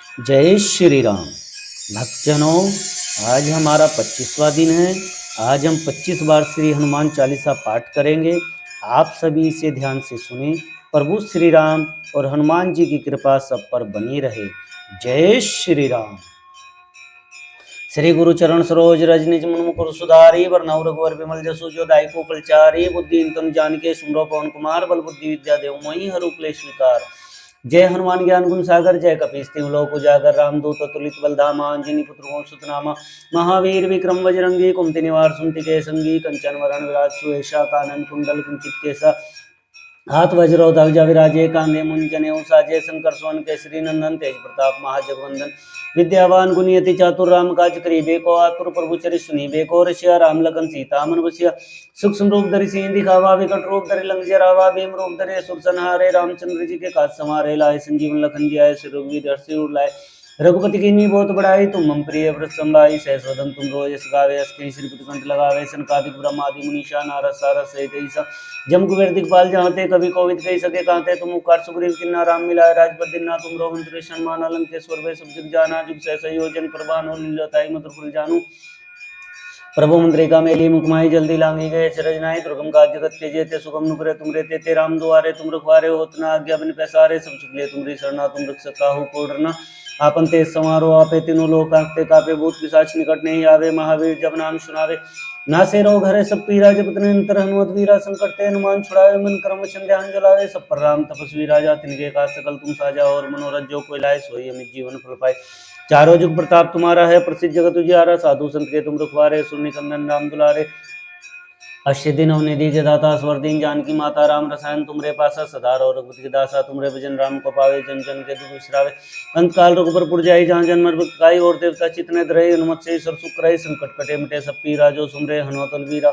जय श्री राम। भक्तजनों, आज हमारा 25वां दिन है। आज हम 25 बार श्री हनुमान चालीसा पाठ करेंगे। आप सभी इसे ध्यान से सुने। प्रभु श्री राम और हनुमान जी की कृपा सब पर बनी रहे। जय श्री राम। श्री गुरु चरण सरोज रज निज मन मुकुर सुधारी वरनौ रघुवर विमल जसु जो दायको फलचारी बुद्धि तनु जानिके सुमरो पवन कुमार बल बुद्धि विद्या देव मोहि हरु क्लेश विकार। जय हनुमान ज्ञान गुण सागर जय कपीस तिहु लोक उजागर रामदूत तुलित बलधामा अंजनी पुत्र पवन सुत नामा महावीर विक्रम बजरंगी कुमति निवार सुमति के संगी कंचन वरण विराज सुवेशा कानन कुंडल कुंचित केसा हाथ वज्रो ध्वजा विराजे कांधे मुंज जनेऊ साजे शंकर सोन केसरी नंदन तेज प्रताप महाजगवंदन विद्यावान गुणियति चातुर राम काज करीबे को आतुर प्रभु चरित सुनीबे को रसिया राम लगन सीता मन बसिया सूक्ष्म रूप धरि सिंह दिखावा विकट रूप धरि लंक जरावा भीम रूप धरि असुर संहारे रामचंद्र जी के काज समारे लाए संजीवन लखन जी आए श्री रघुवीर हर्षि उर लाए रघुपति की नी बहुत बड़ाई तुम मम प्रिय व्रत संभाई सहस्वदन तुम रोज गावे अस्कि श्रीपति कंठ लगावे सनकादिक ब्रह्मादि मुनीषा नारद सारद सहित ईसा जम कुबेर दिखपाल जहाँते कभी कोविद कही सके कांते तुम उपकार सुग्रीव किन्ना राम मिलाए राजपद दिन्ना तुम रो मंत्र सम्मान अलंकेश्वर वे सब जुग जाना जुग सहसा योजन प्रभानो लीलताई मधुर फुल जानू प्रभु मुद्रिका मेली मुखमाई जल्दी लांगी गए चरजनाई दुर्गम काज जगत के जेते सुगम नुकरे तुमरे तेते राम दुआरे तुम रखवारे होत न आज्ञा बिन पैसारे सब सुखले तुमरी शरणा तुम रक्षक काहू को डरना आपन तेज समारो आपे तीनों लोक कांपते कापे भूत पिशाच निकट नहीं आवे महावीर जब नाम सुनावे नासे रोग हरे सब पीरा जपत निरंतर हनुमत वीरा संकट ते हनुमान छुड़ावे मन कर्म वचन ध्यान जलावे सब पर राम तपस्वी राजा तिनके काज सकल तुम साजा और मनोरथ जो कोई लाए सोई अमित जीवन फल पाए चारों जुग प्रताप तुम्हारा है प्रसिद्ध जगत उजियारा साधु संत के तुम रखवारे सुर निकंदन राम दुलारे अष्ट दिन अवनिधि के दाता स्वर दीन जानकी माता राम रसायन तुमरे पासा सदा रहो रघुपति के दासा तुमरे भजन राम को पावे जन जन के दुख विसरावे अंत काल रघुबर पुर जाई जहाँ जन्म गाई और देवता चितने धरे हनुमत से सब सुख रहे संकट कटे मिटे सब पीरा जो सुमरे हनुमत वीरा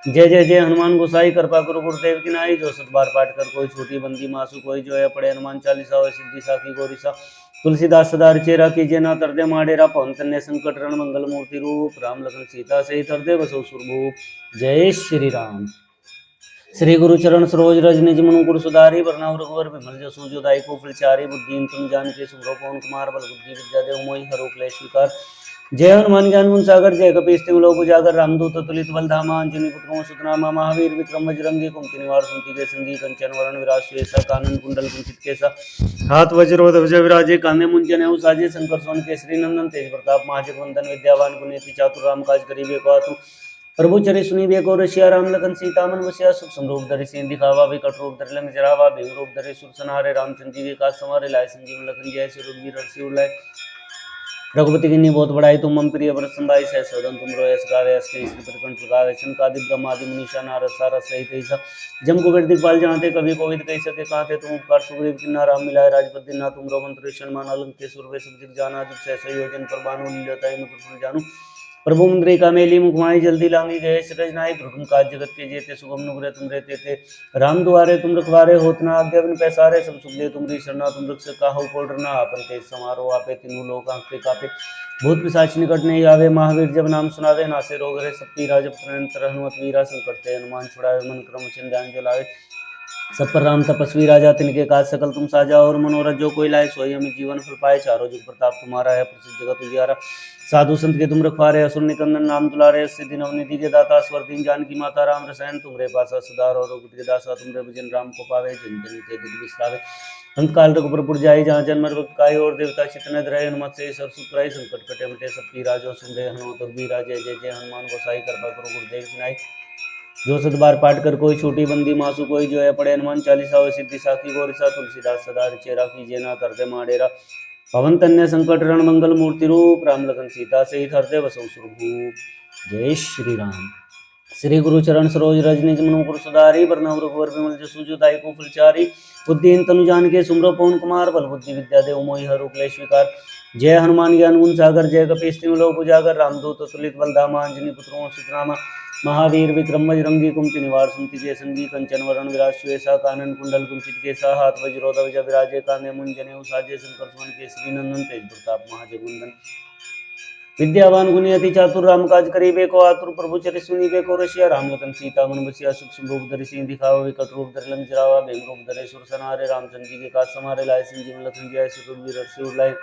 जय जय जय हनुमान गोसाई कृपा करो गुरुदेव की नाई जो सत बार पाठ कर कोई छोटी बंदी मासु कोई जो है पड़े हनुमान चालीसा हो सिद्धि साखी गौरीसा तुलसीदास सदा चेरा कीजिए ना तरदे माडेरा पवन तन्य संकट रण मंगल मूर्ति रूप राम लखन सीता से तरदे बसो सुरभूप। जय श्री राम। श्री गुरु चरण सरोज रज निज मनु गुरु सुधारी वरनौ रघुवर विमल जसु जो दायको फलचारी बुद्धि तुम जान के सुमरो पवन कुमार बल बुद्धि विद्या देव मोहि हरो क्लेश विकार। जय हनुमान ज्ञान गुण सागर जय कपीस तिहु लोक उजागर रामदूत तुलित बलधामा अंजनी पुत्र सुतनामा महावीर विक्रम बजरंगी कुमति निवार सुमति के संगी कंचन वरण विराज सुवेशा कानन कुंडल कुंचित केसा हाथ वज्र ध्वजा विराजे कांधे मुंज जनेऊ साजे शंकर सोन केसरी नंदन तेज प्रताप महाजगवंदन विद्यावान गुणियति चातुर राम काज करीबे को आतु प्रभु चरि सुनीबे को रसिया राम लखन सीता मन बसिया सूक्ष्म रूप धरि सिंह दिखावा विकट रूप धरि लंक जरावा भीम रूप धरि सुर संहारे रामचंद्र जी के काज समारे लाए संजीवन लखन जी आए श्री रघुवीर हर्षि उर लाए रघुपति की नी बहुत बड़ाई तुम मम प्रिय व्रत संभाई सहस्वदन तुम रोयस गावे अस्कि श्रीपति कंठ लगावे सनकादिक ब्रह्मादि मुनीषा नारद सारद सहित ईसा जम कुबेर दिखपाल जहाँते कभी कोविद कही सके कांते तुम उपकार सुग्रीव किन्ना राम मिलाए राजपद दिन्ना तुम रो मंत्र सम्मान अलंकेश्वर वे सब जुग जाना जुग सहसा योजन प्रभानो लीलताई मधुर फल जानू प्रभु मुद्रिका मेली मुखमाई जल्दी लांगी गए सृजनाई दुर्गम काज जगत के जेते सुगम नुग्रे तुम रहते थे राम दुआरे तुम रखवारे होत न आज्ञा बिन पैसारे सब सुख दे तुमरी शरणा तुम रक्षक काहू को डरना आपन तेज समारो आपे तीनों लोक आंखते कापे भूत पिशाच निकट नहीं आवे महावीर जब नाम सुनावे नासे रोग हरे सब पीरा जब निरंतर हनुमत वीरा संकट ते हनुमान छुड़ावे मन क्रम वचन ध्यान जो लावे सब पर राम तपस्वी राजा तिनके काज सकल तुम साजा और मनोरथ जो कोई लाए सोई अमित जीवन फल पाए चारों जुग प्रताप तुम्हारा है प्रसिद्ध जगत उजियारा साधु संत के तुम रखवारे असुर निकंदन नाम दुलारे सिद्धि नवनिधि के दाता स्वर दीन जानकी माता राम रसायन तुमरे पासा सुधार और रघुपति के दासा तुमरे भजन राम को पावे जिन जन के दुख विसरावे अंत काल रघुबर पुर जाई जहाँ जन्म काय और देवता चितने धरे हनुमत से सब सुख रहे संकट कटे मिटे सब पीरा जो सुमरे हनुमत वीरा जय जय जय हनुमान गोसाई कृपा करो गुरुदेव की नाई जो सत बार पाठ कर कोई छोटी बंदी मासु कोई जो है पड़े हनुमान चालीसा हो सिद्धि साखी गौरीसा तुलसीदास सदा चेरा कीजिए ना तरदे माडेरा पवन तन्य संकट रण मंगल मूर्ति रूप राम लखन सीता से हृदय बसो सुरभूप। जय श्री राम। श्री गुरु चरण सरोज रज निज मनु मुकुर सुधारी वरनौ रघुवर विमल जसु जो दायको फलचारी बुद्धिहीन तनु जान के सुमरो पवन कुमार बल बुद्धि विद्या देव मोहि हरो क्लेश विकार। जय हनुमान ज्ञान गुण सागर जय कपीस तिहु लोक उजागर रामदूत तुलित बलधामा अंजनी पुत्र सुतनामा महावीर विक्रम बजरंगी कुमति निवार सुमति के संगी कंचन वरण विराज सुवेशा कानन कुंडल कुंचित केसा हाथ वज्रो ध्वजा विराजे कांधे मुंज जनेऊ साजे शंकर सुमन केसरी नंदन तेज प्रताप महाजगवंदन विद्यावान गुणियति चातुर राम काज करीबे को आतुर प्रभु चरित सुनीबे को रसिया राम लखन सीता मन बसिया सूक्ष्म रूप धरि सिंह दिखावा विकट रूप धरि लंक जरावा भीम रूप धरि सुर संहारे रामचंद्र जी के काज समारे लाए संजीवन लखन जी आए श्री रघुवीर हर्षि उर लाए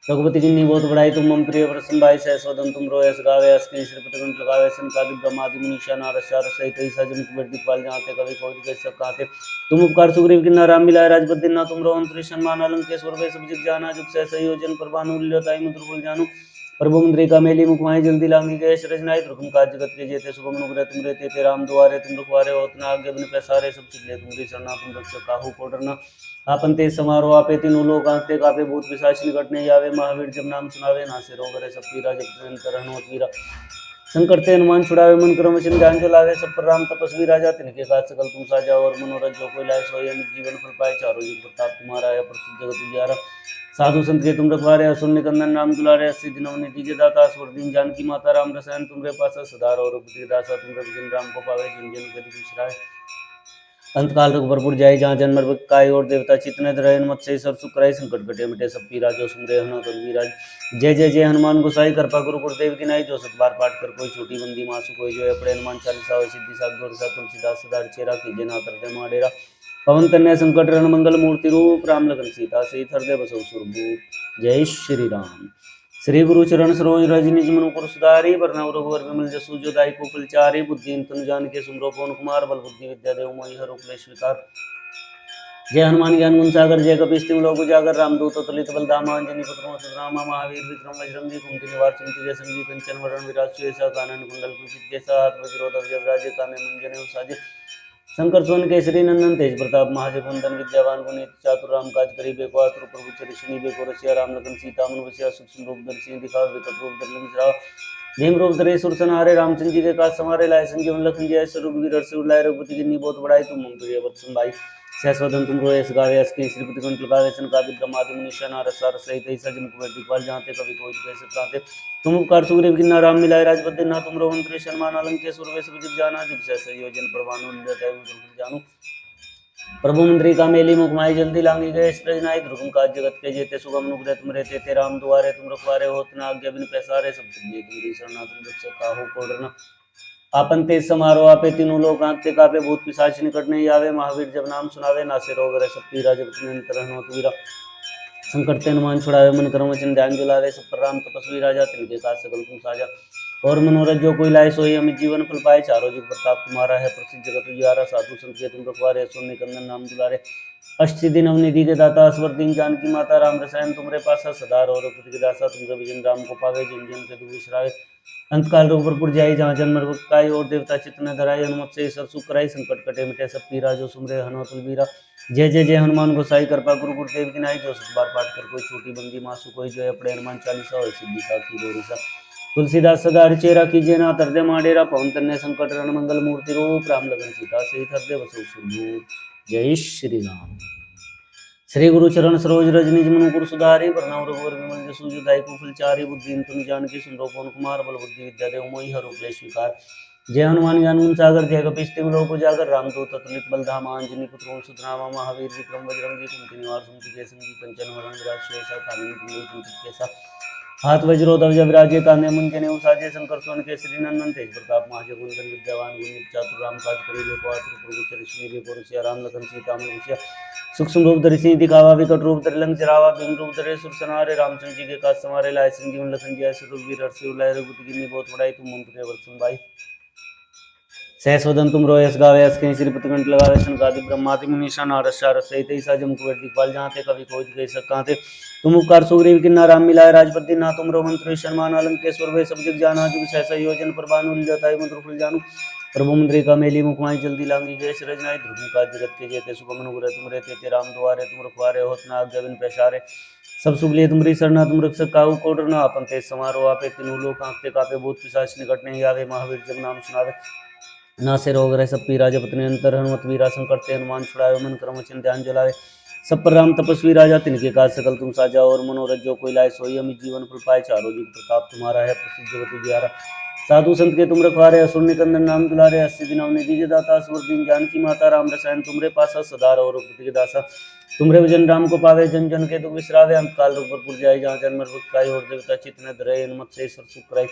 रघुपति की बहुत बढ़ाई तुम मम प्रिय प्रसन्न भाई सहस्वदन तुम रोयस गावे अस कहीं श्रीपति कंठ लगावे संकादि ब्रह्मादि मुनीषा नारसार सहित ऐसा जन कुबेर दिखपाल जाते कवि कोविद के सब कहते तुम उपकार सुग्रीव किन्ना राम मिलाए राजपति ना तुम रोहन त्रिशन्मान अलंकेश्वर वे सब जिग जाना जुग सहसा योजन प्रभानुल्यताई मधुर बोल जानु प्रभु मुद्रिका मेली मुखमाई जल्दी लांगी गए रजनाई दुर्गम काज जगत के जेते सुगम अनुग्रह तुम रहते थे राम दुआरे तुम रुखवारे होत ना आगे बिन पैसारे सब चिल्ले तुम्हारी शरणा तुम रक्षक काहू को डरना आपन ते समारोह आपे तीनों लोग आंते कापे भूत पिशाच निकट नहीं आवे महावीर जब नाम सुनावे नासे रोग रहे सब पीरा जब निरंतर हनुमत वीरा संकट ते हनुमान छुड़ावे मन क्रम वचन ध्यान जो लावे सब पर राम तपस्वी राजा तिनके काज सकल तुम साजा और मनोरथ जो कोई लाए सोई अमित जीवन फल पाए चारों युग प्रताप तुम्हारा है प्रसिद्ध जगत उजियारा साधु संत के तुम रखवारे असुर निकंदन नाम दुलारे अस्सी दिनों निधि के दाता स्वर दिन जानकी माता राम रसायन तुमरे पास सदार और दासा तुम जिन राम को पावे जिन जन के दुख बिसराए अंतकाल रघुबरपुर जाय जहाँ जन्म काय और देवता चितने धरयन मत से सर सुकराय संकट कटे मिटे सब पीरा जो सुमरे हनुमत रघुवीराज जय जय जय हनुमान गोसाई कृपा गुरु गुरुदेव की नाई जो सत बार पाठ कर कोई छोटी बंदी मासु कोई जो अपने हनुमान चालीसा हो सिद्धि सात गौर सा तुलसीदास सदा चेरा कीजे ना तरते माडेरा पवन तन्य संकट रण मंगल मूर्ति रूप राम लगन सीता सहित हृदय बसौ सुरभूप जय श्री राम श्री गुरु चरण सरोज रज निज मनु पुर सुधारी वरनव रघुवर विमल जसु जो दायिको फलचारी बुद्धि तनु जान के सुमरो पवन कुमार बल बुद्धि विद्या देव मोहि हर उपले स्वीकार जय हनुमान ज्ञान गुण सागर जय कपीस तिम लोक उजागर रामदूत तुलित बल धामा अंजनी पुत्र सुतनामा महावीर विक्रम बजरंगी कुमति निवार चंद्र जय संगी कंचन वरण विराज सुयसा कानन कुंडल कुंचित केसा हाथ वज्रोध जयराजे काने मंजने साजे शंकर सोन केसरी नंदन तेज प्रताप महाजगवंदन विद्यावान गुणित चातुर राम काज करी बेको आतुर प्रभु चरिश्री बेको रसिया राम लगन सीता मन वसिया सूक्ष्म रूप दर्शी दिखा विकट रूप दर्लन जरा भीम रूप धरे सुरसन हारे रामचंद्र जी के काज समारे लाए संजीवन लखन जय रघुवीर हर्ष उर लाए रघुपति की बहुत बड़ाई तुम मम प्रिय वत्सन भाई सहस्वदन तुम रोयस गावे अस्कि श्रीपति कंठ लगावे संकादि ब्रह्मादि मुनीषा नारसार सहित ऐसा जन कुबेर दिखपाल जाते कवि कोविद कैसे कहते तुम उपकार सुग्रीव किन्ना राम मिलाए राजपति ना तुम रोहन त्रिशन्मान अलंकेश्वर वे सब जिग जाना जुग सहसा योजन प्रभानुल्यताई मधुर जानु प्रभु मंत्री का मेली मुखमाई जल्दी लांगी गए सृजनाई दुर्गम काज जगत के जेते सुगम अनुग्रह तुम रहते थे राम दुआरे तुम रखवारे होत न आज्ञा बिन पैसारे सब चिल्ले तुम्हारी शरणा तुम रक्षक काहू को डरना आपन तेज समारोह आपे तीनों लोग आंते कापे भूत पिशाच निकट नहीं आवे महावीर जब नाम सुनावे नासे रोग रहे सब पीरा जब निरंतर हनुमत वीरा संकट ते हनुमान छुड़ावे मन कर्म वचन ध्यान जुलावे सब पर राम तपस्वी राजा तिनके काज सकल तुम साजा और मनोरथ जो कोई लाए सोई अमित जीवन फल पाए चारों जुग प्रताप तुम्हारा है प्रसिद्ध जगत उजियारा साधु संत के तुम रखवारे असुर निकंदन नाम दुलारे अष्टि दिन अवनिधि के दाता स्वर दिन जानकी माता राम रसायन तुमरे पासा सदार और के दासा तुम विजन राम को पावे जन जन के दुख बिसरावे अंतकाल रघुबरपुर जाई जहाँ जन्म काय और देवता चित्त न धराई हनुमत से सर सुख कराई संकट कटे मिटे सब पीरा जो सुमरे हनुमत वीरा जय जय जय हनुमान गोसाई कृपा गुरु गुरुदेव की नाई जो सत बार पाठ कर कोई छोटी बंदी मासु कोई जो अपने हनुमान चालीसा और सिद्धि साखी गौरीसा तुलसीदास सदा चेरा कीजिए ना तरदे माडेरा पवन तन्य संकट रण मंगल मूर्ति रूप राम लगन सीता सहित हृदय बसौ सुरभूप जय श्री राम श्री गुरु चरण सरोज रज निज मनु पुर सुधारी वरनव रघुवर विमल जसु जो दायिको फलचारी बुद्धि तुम जान की सुमरो पवन कुमार बल बुद्धि विद्या देव मोहि हर उपले स्वीकार जय हनुमान ज्ञान गुण सागर जय कपीस तिम लोक उजागर रामदूत तुलित बल धामा अंजनी पुत्र सुतनामा महावीर विक्रम बजरंगी कुमति निवार सुमति के संगी कंचन वरण विराज सुयसा कानन कुंडल कुंचित केसा हाथ वज्रो ध्वज विराजे कान्हे मुंजने उसाजे शंकर सोन केसरी नंदन तेज प्रताप महाजगवंदन विद्यावान गुणित चातुर राम काज करी बेको आतुर प्रभु चरिश्री बेको रसिया राम लखन सीता मन वसिया सूक्ष्म रूप धरि सिंह दिखावा विकट रूप धरि लंक जरावा भीम रूप धरे सुर सनारे रामचंद्र जी के काज समारे लाए संजीवन लखन जय रघुवीर हर्ष उर लाए रघुपति की बहुत बड़ाई तुम मम प्रिय वत्सन भाई सहस्वदन तुम रोयस गावे अस कहीं श्रीपति कंठ लगावे संकादि ब्रह्मादि मुनीषा नारसार सहित ऐसा जम कुबेर दिखपाल जाते कवि कोविद कह सकते तुम उपकार सुग्रीव किन्ना राम मिलाए राजपति ना तुम रोमन त्रिशन्मान अलंकेश्वर वे सब जग जाना जुग सहसा योजन प्रभानुल्यताई मधुर फल जानु प्रभु मुद्रिका मेली मुखमाई जल्दी लांगी गए रजनाई ध्रुव काज जगत के जेते सुगम अनुग्रह तुम रहते थे राम दुआरे तुम रखवारे होत न आज्ञा बिन पैसारे सब सुख लिए तुम्हारी शरणा तुम रक्षक काहू को डरना अपन तेज समारोह आपे तीनों लोग आंखते कापे भूत पिशाच निकट नहीं आवे महावीर जब नाम सुनावे ना से रोग रहे सब पीरा जपत निरंतर हनुमत वीरा संकट ते हनुमान छुड़ावे मन कर्म वचन ध्यान जलावे सब पर राम तपस्वी राजा तिनके काज सकल तुम साजा और मनोरथ जो कोई लाए सोई अमित जीवन फल पाए चारों जुग प्रताप तुम्हारा है प्रसिद्ध जगत उजियारा साधु संत के तुम रखवारे असुर निकंदन नाम दुलारे अस्सी दिन अवनिधि के दाता स्वर दिन जानकी माता राम रसायन तुमरे पासा सदार और के दासा तुमरे भजन राम को पावे जन जन के दुख बिसरावे अंतकाल रघुबरपुर जाए जहाँ जन्म काय और देवता चित्त न धरे हनुमत से सर सुख कराई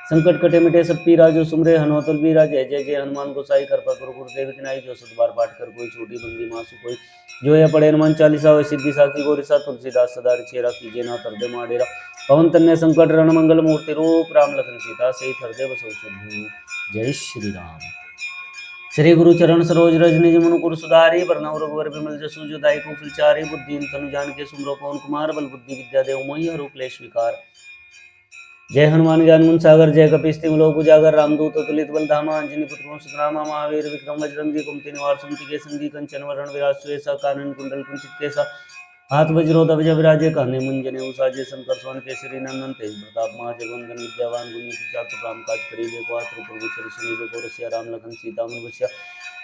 संकट कटे मिटे सब पीरा जो सुमरे हनुमत वीरा जय जय जय हनुमान गोसाई कृपा गुरु गुरुदेव की नाई जो सत बार पाठ कर कोई छोटी बंदी मासु कोई जो ये पढ़े हनुमान चालीसा हो सिद्धि साखी गौरी सा तुलसीदास सदा चेरा कीजिए ना तर दे माडेरा पवन तन्य संकट रण मंगल मूर्ति रूप राम लखन सीता सहित हृदय बसो सुधू। जय श्री राम। श्री गुरु चरण सरोज रज निज मनु कुर सुधारी वरनौ रघुवर बिमल जसु जो दायिकु फुलचारी बुद्धिन तनु जान के सुमरो पवन कुमार बल बुद्धि विद्या देव मोहि हरु क्लेश विकार। जय हनुमान ज्ञान गुण सागर जय कपीस तिम लोक उजागर रामदूत अतुलित बल धामा अंजनी पुत्र सुतनामा महावीर विक्रम बजरंगी कुमति निवार सुमति के संगी कंचन वरण विराज सुएसा कानन कुंडल कुंचित केसा हाथ वज्रो ध्वज विराजे कान्हे मुंजने उसाजे शंकर सोन केसरी नंदन तेज प्रताप महाजगवंदन विद्यावान गुणी चातुर राम काज करीबे को आतुर प्रभु चरिश्री को रसिया राम लखन सीता मन बसिया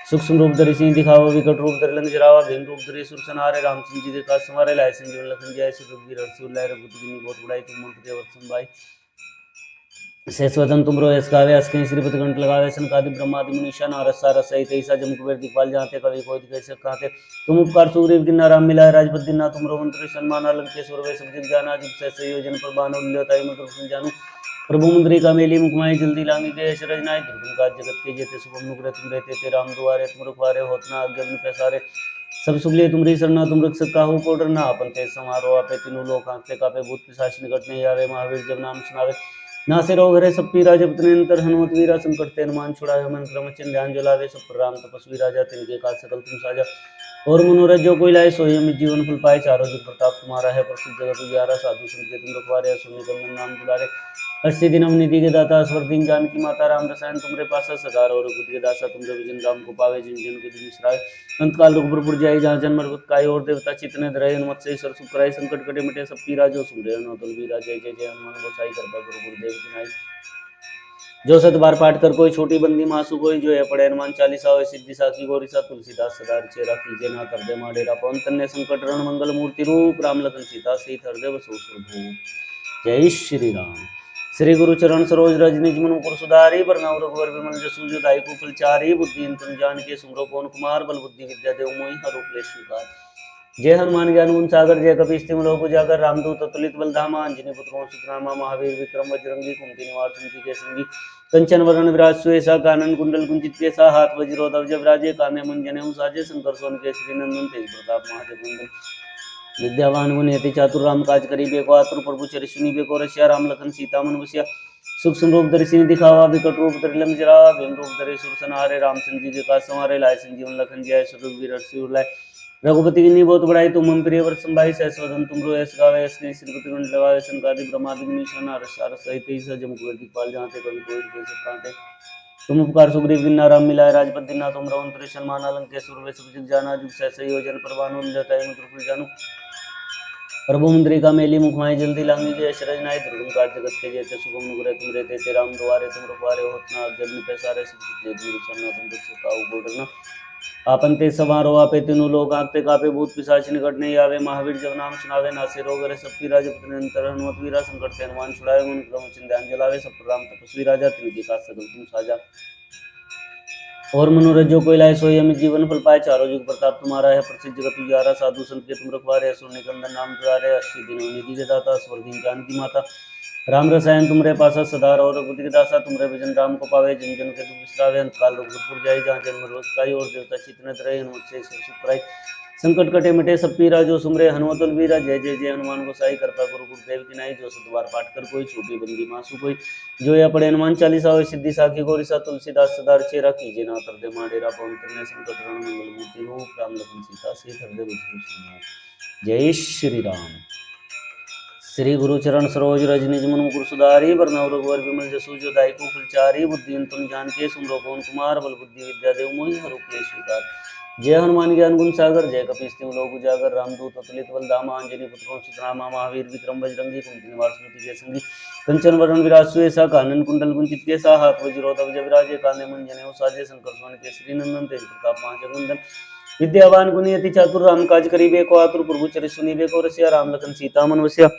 सूक्ष्म रूप धरि सिंह दिखावा विकट रूप धरि लंक जरावा भीम रूप धरि सुर सनारे रामचंद्र जी के काज समारे लाए संजीवन लखन जय सुरवीर हर्षि उल्लाय रघुपति कीन्ही बहुत बड़ाई तुम मंत्र वर्षम भाई शेषवदन तुमरो यश गावे अस्कि श्रीपति कंठ लगावे सनकादि ब्रह्मादि मुनीषा नारद सारद सहित ऐसा जम कुबेर दिखपाल जाते कवि कोई कैसे कहते तुम उपकार सुग्रीव किन्ना राम मिलाए राजपद दिना तुमरो मंत्र सन्मान अलंकेश्वर वे सब जग जाना जिब से योजन पर बानो लियोताई मधुर जानू प्रभु मुद्रिका मेली मुखमाई जल्दी लांगी गए शरज नाय दुर्गम काज जगत के जेते शुभम नुग्रह तुम रहते थे राम दुआरे तुम रुखवारे होतना अज्ञान पैसारे सब सुगले तुमरी सरना तुम रक्षक काहू को डरना अपन ते समारो आपे तीनों लोक आंखते कापे भूत पिशाच निकट नहीं आवे महावीर जब नाम सुनावे नासे रोग हरे सब पीरा जपत निरंतर हनुमत वीरा संकट ते हनुमान छुड़ावे मन क्रम चिन्ह ध्यान जलावे सब पर राम तपस्वी राजा तिनके काज सकल तुम साजा और मनोरथ जो कोई लाए सोई अमित जीवन फल पाए चारों जुग प्रताप तुम्हारा है प्रसिद्ध जगत उजियारा साधु संत के तुम रखवारे असुर निकंदन नाम दुलारे अस्सी दिन निधि के दाता स्वर दिन जानकी माता राम रसायन तुमरे पासा सदार और बुद्ध के दासा तुमरे विजन राम को पावे जिन जिन को दिन बिसराए अंत काल रघुपुर जाई जहाँ जन्म मरगत काय और देवता चितने धरे हनुमत से सर सुखराय संकट कटे मिटे सब पीरा जो सुमरे हनुमत वीरा जय जय जय हनुमान गोसाई कृपा गुरु गुरुदेव की नाई जो सत बार पाठ कर कोई छोटी बंदी मासु कोई जो है पढ़े हनुमान चालीसा हो सिद्धि साखी गौरी सा तुलसीदास सदा चेरा कीजिए ना कर दे माडेरा पवन तन्य संकट रण मंगल मूर्ति रूप राम लखन सीता सहित हृदय बसो सुधू। जय श्री राम। श्री गुरु चरण सरोज रज निज मनु पुर सुधारी वरनौ रघुवर बिमल जसु जो दायिकु फलचारी बुद्धि तनु जान के सुमरो पवन कुमार बल बुद्धि विद्या देव मोहि हरु क्लेश विकार। जय हनुमान ज्ञान गुण सागर जय कपीस तिम लोक उजागर रामदूत अतुलित बल धामा अंजनी पुत्र सुतनामा महावीर विक्रम बजरंगी कुमति निवार सुमति के संगी कंचन वरण विराज सुएसा कानन कुंडल कुंचित केसा हाथ वज्रो ध्वज विराजे कान्हे मुंजने साजे शंकर सोन केसरी नंदन तेज प्रताप महाजगवंदन विद्यावान गुणी चातुर राम काज करीबे को आतुर प्रभु चरिश्री को रसिया राम लखन सीता मन बसिया सूक्ष्म रूप धरि सिंह दिखावा विकट रूप धरि लंक जरावा भीम रूप धरि सुर सनारे रामचंद्र जी के काज समारे लाए संजीवन लखन जय सुरवीर हर्षि उल्लाय रघुपति कीन्ही बहुत बड़ाई तुम मम प्रिय वर्ष संभाई सहस्वदन तुमरो यश गावे अस्कि श्रीपति कंठ लगावे सनकादि ब्रह्मादि मुनीषा नारद सारद सहित ऐसा जम कुबेर दिखपाल जाते कवि कोई कैसे कहते तुम उपकार सुग्रीव किन्ना राम मिलाए राजपद दिना तुमरो मंत्र सन्मान अलंकेश्वर वे सब जग जाना जुग सहस्र योजन पर बानो लियोताई मधुर फल जानू प्रभु मुद्रिका मेली मुखमाई जल्दी लांगी गए शरज नाय दुर्गम काज जगत के जेते शुभम नुग्रह तुम रहते थे राम दुआरे तुम रुखवारे होतना अज्ञान पैसारे सब तुम रक्षक काहू को डरना आपन ते सवारो आपे तीनों लोग आंखते कापे भूत पिशाच निकट नहीं आवे महावीर जब नाम सुनावे नासे रोग हरे सब पीरा जपत निरंतर हनुमत वीरा संकट ते हनुमान छुड़ावे मन क्रम चिन्ह ध्यान जलावे सब पर राम तपस्वी राजा तिनके काज सकल तुम साजा और मनोरथ जो कोई लाए सोई अमित जीवन फल पाए चारों जुग प्रताप तुम्हारा है प्रसिद्ध जगत उजियारा साधु संत के तुम रखवारे असुर निकंदन नाम दुलारे अस्सी दिनों निधि के दाता स्वर दिन जानकी माता राम रसायन तुमरे पासा सदार और रघुपति के दासा तुमरे भजन राम को पावे जिन जन के तुम विश्रावे अंत काल रघुपुर जाई जहाँ जन्म रोज काई और देवता चितने रहे हनुमत से सुखराई संकट कटे मिटे सब पीरा जो सुमरे हनुमत वीरा जय जय जय हनुमान गोसाई कृपा गुरु गुरुदेव की नाई जो सत बार पाठ कर कोई छोटी बंदी मासु कोई जो या पढ़े हनुमान चालीसा हो सिद्धि साखी गौरी सा तुलसीदास सदा चेरा कीजिए ना कर दे माडेरा पवन तनय संकट रण मंगल मूर्ति रूप राम लखन सीता सहित हृदय बसो। जय श्री राम। श्री गुरु चरण सरोज रज निज मनु मुकुर सुधारी वरनौ रघुवर बिमल जसु जो दायिकु फलचारी बुद्धि तुम जान के सुमरो पवन कुमार बल बुद्धि विद्या देव मोहि हरु क्लेश विकार। जय हनुमान ज्ञान गुण सागर जय कपीस तिम लोक उजागर रामदूत अतुलित बल धामा अंजनी पुत्र सुतनामा महावीर विक्रम बजरंगी कुमति निवार सुमति के संगी कंचन वरण विराज सुएसा कानन कुंडल कुंचित केसा हाथ वज्रो ध्वज विराजे कान्हे मुंजने साजे शंकर सोन केसरी नंदन तेज प्रताप महाजगवंदन विद्यावान गुणी अति चातुर राम काज करीबे को आतुर प्रभु चरिश्री को रसिया राम लखन सीता मन बसिया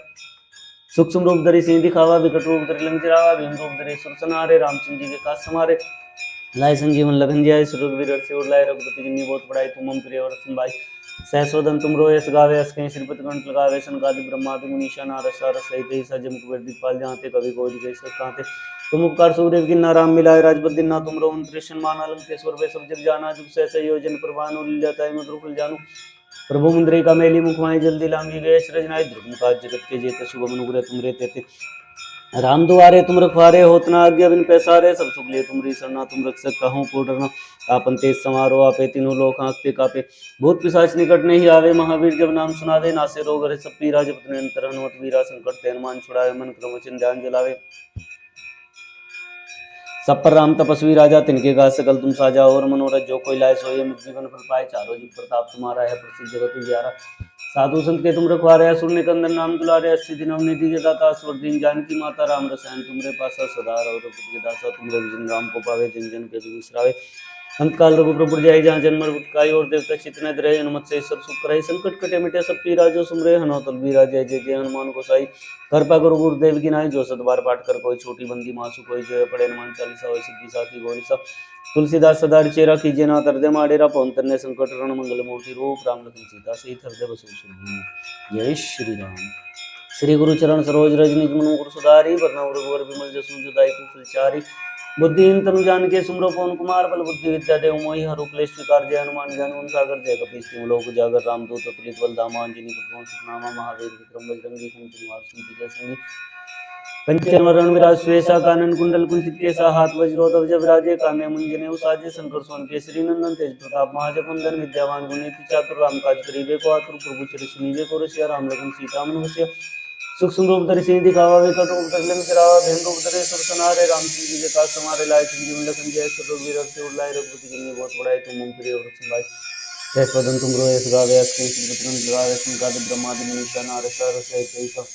सूक्ष्म रूप धरि सिंह दिखावा विकट रूप धरि लंक जरावा भीम रूप धरि सुर सनारे रामचंद्र जी के काज समारे लाए संजीवन लखन जय सुरवीर हर्षि उल्लाय रघुपति कीन्ही बहुत बड़ाई तुम मम प्रिय वर्ष संभाई सहस्वदन तुमरो यश गावे अस्कि श्रीपति कंठ लगावे सनकादि ब्रह्मादि मुनीषा नारद सारद सहित ऐसा जम कुबेर दिखपाल जाते कवि कोई कैसे कहते तुम उपकार सुग्रीव किन्ना राम मिलाए राजपद दिना तुमरो मंत्र सन्मान अलंकेश्वर वे सब जग जाना जुग सहस्र योजन पर बानो लियोताई मधुर फल जानू प्रभु मुद्रे का मेली मुखमाई जल्दी लांगी गए सृजनाय ध्रुव काज जगत के जेते शुभ अनुग्रह तुमरे तेते राम दुआरे तुम रखवारे होत न आज्ञा बिन पैसारे सब सुख लिए तुमरी सरना तुम रक्षक कहूँ को डरना आपन तेज समारो आपे तीनों लोक आंखते कापे भूत पिशाच निकट नहीं आवे महावीर जब नाम सुनावे नासे रोग हरे सब पीरा जपत निरंतर हनुमत वीरा संकट ते हनुमान छुड़ावे मन क्रम वचन ध्यान जलावे सब पर राम तपस्वी राजा तिनके गा सकल तुम साजा और मनोरथ जो कोई लाए सोए मत जीवन फल पाए चारों जुग प्रताप तुम्हारा है प्रसिद्ध जगत उजियारा साधु संत के तुम रखवारे असुर निकंदन नाम दुलारे 80 दिन अवनिधि के दाता स्वर दिन जानकी माता राम रसायन तुमरे पासा सदा और के दासा तुमरे विजन राम को पावे जन जन के विश्रावे अंतकाल रघुप्रभु जय जहाँ जन्म काय और देवता चितने रहे हनुमत से सब सुख करे संकट कटे मिटे सब पीरा जो सुमरे हनुमत बीरा जय जय जय हनुमान गोसाई कृपा करो गुरुदेव की नाई जो सतबार पाठ कर कोई छोटी बंदी मासु कोई जो पड़े हनुमान चालीसा हो सिद्धि साखी गौरी सब तुलसीदास सदा चेरा कीजिए ना तरदे माडेरा पवन तन्ने संकट रण मंगल मूर्ति रूप राम लखन सीता सहित हृदय बसु जय श्री राम। श्री गुरु चरण सरोज रज निज मनु गुरु सुधारी वरना रघुवर विमल जसु जुदाई कुफलचारी बुद्धिहीन तनु जान के सुमरो पवन कुमार बल बुद्धि विद्या देव मोहि हरु क्लेश विकार जय हनुमान ज्ञान गुण सागर जय कपीस तिम लोक जागर रामदूत अतुलित बल धामा अंजनी पुत्र सुनामा महावीर विक्रम बजरंगी कुमति निवार सुमति जय संगी कंचन वरण विराज श्वेसा कानन कुंडल कुंचित केसा हाथ वज्रो ध्वज विराजे काने मुंजने उसाजे शंकर सोन केसरी नंदन तेज प्रताप महाजगवंदन विद्यावान गुणित चातुर राम काज करीबे को आतुर प्रभु चरि सुनीबे को रसिया राम लखन सीता मन बसिया सूक्ष्म रूप धरि सिंह दिखावा विकट रूप धरि लंक जरावा भेद रूप धरि सुर सनारे रामचंद्र जी के काज समारे लाए संजीवन लखन जय सुर वीर से उड़लाए रघुपति जी ने बहुत बड़ाई तुम मुंह प्रिय और संभाई जय सदन तुम रोए सगावे अस्किन सुभद्रन जगावे संकाद ब्रह्मादि मनीषा नारसा रसय तैसा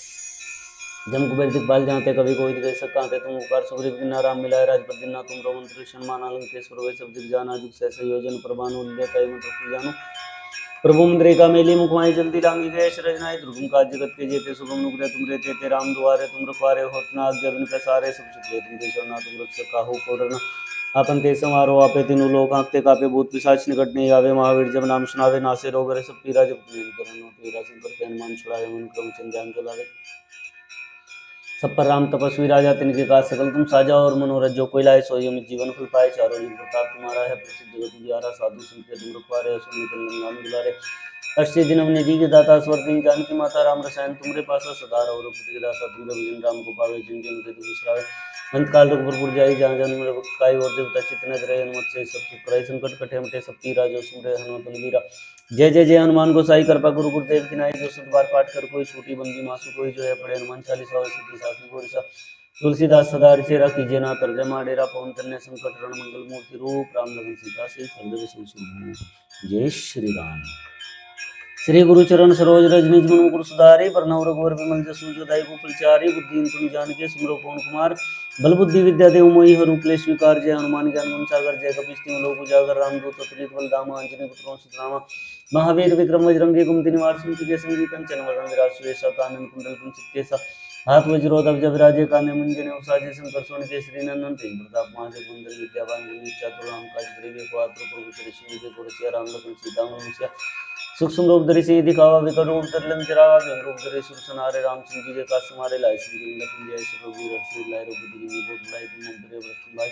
जम कुबेर दिखपाल जानते कभी कोई दिखे सका ते तुम उपकार सुग्रीव किन्ना राम मिलाए राजपद दिना तुम रो मंत्री सम्मान अलंकेश्वर वे सब दिख जाना जुग से संयोजन प्रभानु तय मंत्र जानो प्रभु मुद्रिका मेली मुखमाई जल्दी लांगी गए सृजनाय ध्रुव काज जगत के जेते शुभ अनुग्रह तुम रे तेते राम दुआरे तुम रखवारे होत न आज्ञा बिन पैसारे सब सुख तुम देशना तुम रक्षक काहू को डरना आपन ते समारो आपे तीनों लोक आंखते कापे भूत पिशाच निकट नहीं आवे महावीर जब नाम सुनावे नासे रोग हरे सब पीरा जब पीरा संकट हनुमान छुड़ावे मन क्रम चंद्रान जलावे सब पर राम तपस्वी राजा तिनके काज सकल तुम साजा और मनोरथ जो कोई लाए सोई अमित जीवन फल पाए चारों युग प्रताप तुम्हारा है प्रसिद्ध जगत उजियारा साधु संत के तुम रखवारे असुर निकंदन नाम दुलारे 80 दिन अवनिधि के दाता स्वर दिन जानकी माता राम रसायन तुमरे पासा सदा और के दासा तुमरे विजन राम को पावे जिन जन के तुम विश्रावे अंतकाल रघुपुर जाई जहाँ जन्म काय और देवता चितने रहे हनुमत से सब सुख करे संकट कटे मिटे सब पीरा जो सुमरे हनुमत वीरा जय जय जय हनुमान गोसाई कृपा गुरु गुरुदेव की नाई जो सतबार पाठ कर कोई छोटी बंदी मासु कोई जो है पड़े हनुमान चालीसा सिद्धि साखी गौरी तुलसीदास सदा चेरा कीजिए ना तरदे माडेरा पवन तन्ने संकट रण मंगल मूर्ति रूप राम लखन सीता सहित हृदय बसु जय श्री राम। श्री गुरु चरण सरोज रज निज मनु गुरु सुधारी वरनव रघुवर विमल जसु जुदाई कुफलचारी बुद्धिहीन तुम जान के सुमरो पवन कुमार बल बुद्धि विद्या देव मोहि हरु क्लेश विकार जय हनुमान ज्ञान गुण सागर जय कपीस तिम लोक उजागर रामदूत अतुलित बल धामा अंजनी पुत्र सुतनामा महावीर विक्रम बजरंगी कुमति निवार सुमति के संगी कंचन वरण विराज सुवेशा कानन कुंडल कुंचित केसा हाथ वज्रो ध्वज विराजे काने मुंजने उसाजे शंकर सोन केसरी नंदन तेज प्रताप महाजगवंदन विद्यावान गुणित चातुर राम काज करीबे को आतुर प्रभु चरि सुनीबे को रसिया राम लखन सीता मन बसिया सूक्ष्म रूप धरि सिंह दिखावा विकट रूप धरि लंक जरावा भेद रूप धरि सुर सनारे रामचंद्र जी के काज समारे लाए संजीवन लखन जय सुर वीर हर्षि लाए रघुपति जी ने बहुत बड़ाई तुम मुंह प्रिय और संभाई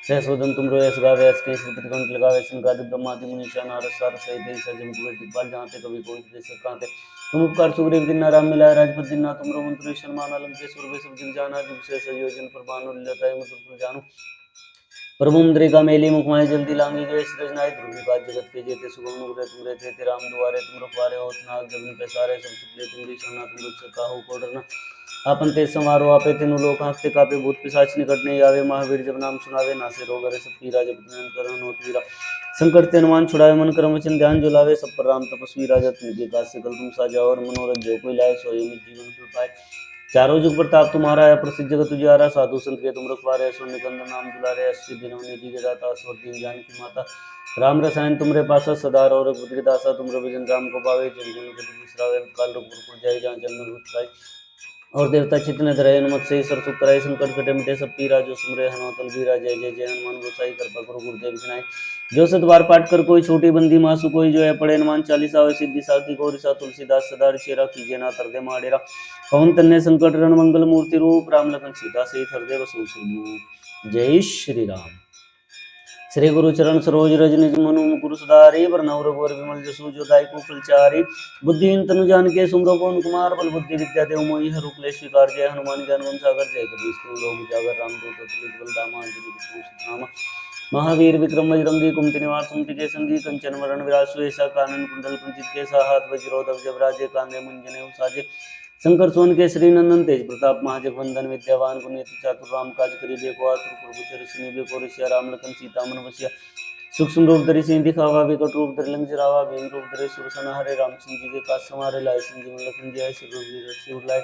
सहस्वदन तुम रोए सगावे अस्के श्रुति कंठ लगावे संकादि ब्रह्मादि मुनीषा नारद सार सहित ऐसा जम कुबेर दिखपाल जानते कभी कोई दे सकाते तुम उपकार सुग्रीव किन्ना राम मिलाए राजपद दिना तुम रो मंत्री सम्मान अलंकेश्वर वे सब दिख जाना जुग से संयोजन प्रभानु लताय मंत्र जानो प्रभु मुद्रिका मेली मुखमाई जल्दी लांगी गए सृजनाय ध्रुव काज जगत के जेते शुभ अनुग्रह तुम रे तेते राम दुआरे तुम रखवारे होत न आज्ञा बिन पैसारे सब सुख ले तुम देशना तुम रक्षक काहू को डरना आपन ते समारो आपे तीनों लोक आंखते कापे भूत पिशाच निकट नहीं आवे महावीर जब नाम सुनावे नासे रोग हरे सब पीरा जब निरंतर हनुमत वीरा संकट ते हनुमान छुड़ावे मन क्रम वचन ध्यान जो लावे सब पर राम तपस्वी राजा तुमके काज सकल तुम साजा और मनोरथ जो कोई लाए सोई जीवन फल पाए चारों जुग प्रताप तुम्हारा है प्रसिद्ध जगत उजियारा साधु संत के तुम रखवारे असुर निकंदन नाम दुलारे 80 दिन अवनिधि के दाता स्वर दिन जानकी माता राम रसायन तुमरे पासा सदा और रघुपति दासा तुम रविजन राम को पावे जन जन के विश्रावे काल रघुपुर जाई जहाँ जन्म रुचराई और देवता चितने रहे हनुमत से सरसुख कराई संकट कटे मिटे सब पीरा जो सुमरे हनुमतल बीरा जय जय जय हनुमान गोसाई कृपा करो गुरुदेव की नाई जो सतबार पाठ कर कोई छोटी बंदी मासु कोई जो है पड़े हनुमान चालीसा हो सिद्धि साखी गौरी सा तुलसीदास सदा चेरा कीजिए ना तरदे माडेरा पवन तन्ने संकट रण मंगल मूर्ति रूप राम लखन सीता सहित हृदय बसु जय श्री राम। श्री गुरु चरण सरोज रज निज मनु मुकुर सुधारी वरनौ रघुवर विमल जसु जो दायिकु फलचारी बुद्धिहीन तनु जानिके सुमरो पवन कुमार बल बुद्धि विद्या देव मोहि हरु क्लेश विकार जय हनुमान ज्ञान गुण सागर जय कपीस तिहु लोक उजागर रामदूत अतुलित बल धामा अंजनी पुत्र नाम महावीर विक्रम बजरंगी कुमति निवार सुमति के संगी कंचन वरण विराज सुएसा कानन कुंडल कुंचित केसा हाथ वज्रोधव जबराजे कांधे मुंजने साजे शंकर सोन के श्री नंदन तेज प्रताप महाजगवंदन विद्यावान गुणित चातुर राम काज करिबे को आतुर प्रभु चरि सुनिबे को ऋषि राम लखन सीता मन बसिया सूक्ष्म रूप धरि सिंह दिखावा विकट रूप धरि लंक जरावा भीम रूप धरि सुरसन हरे रामचंद्र जी के काज समारे लाए संजीवन लखन जियाय श्री रघुवीर शिव लाए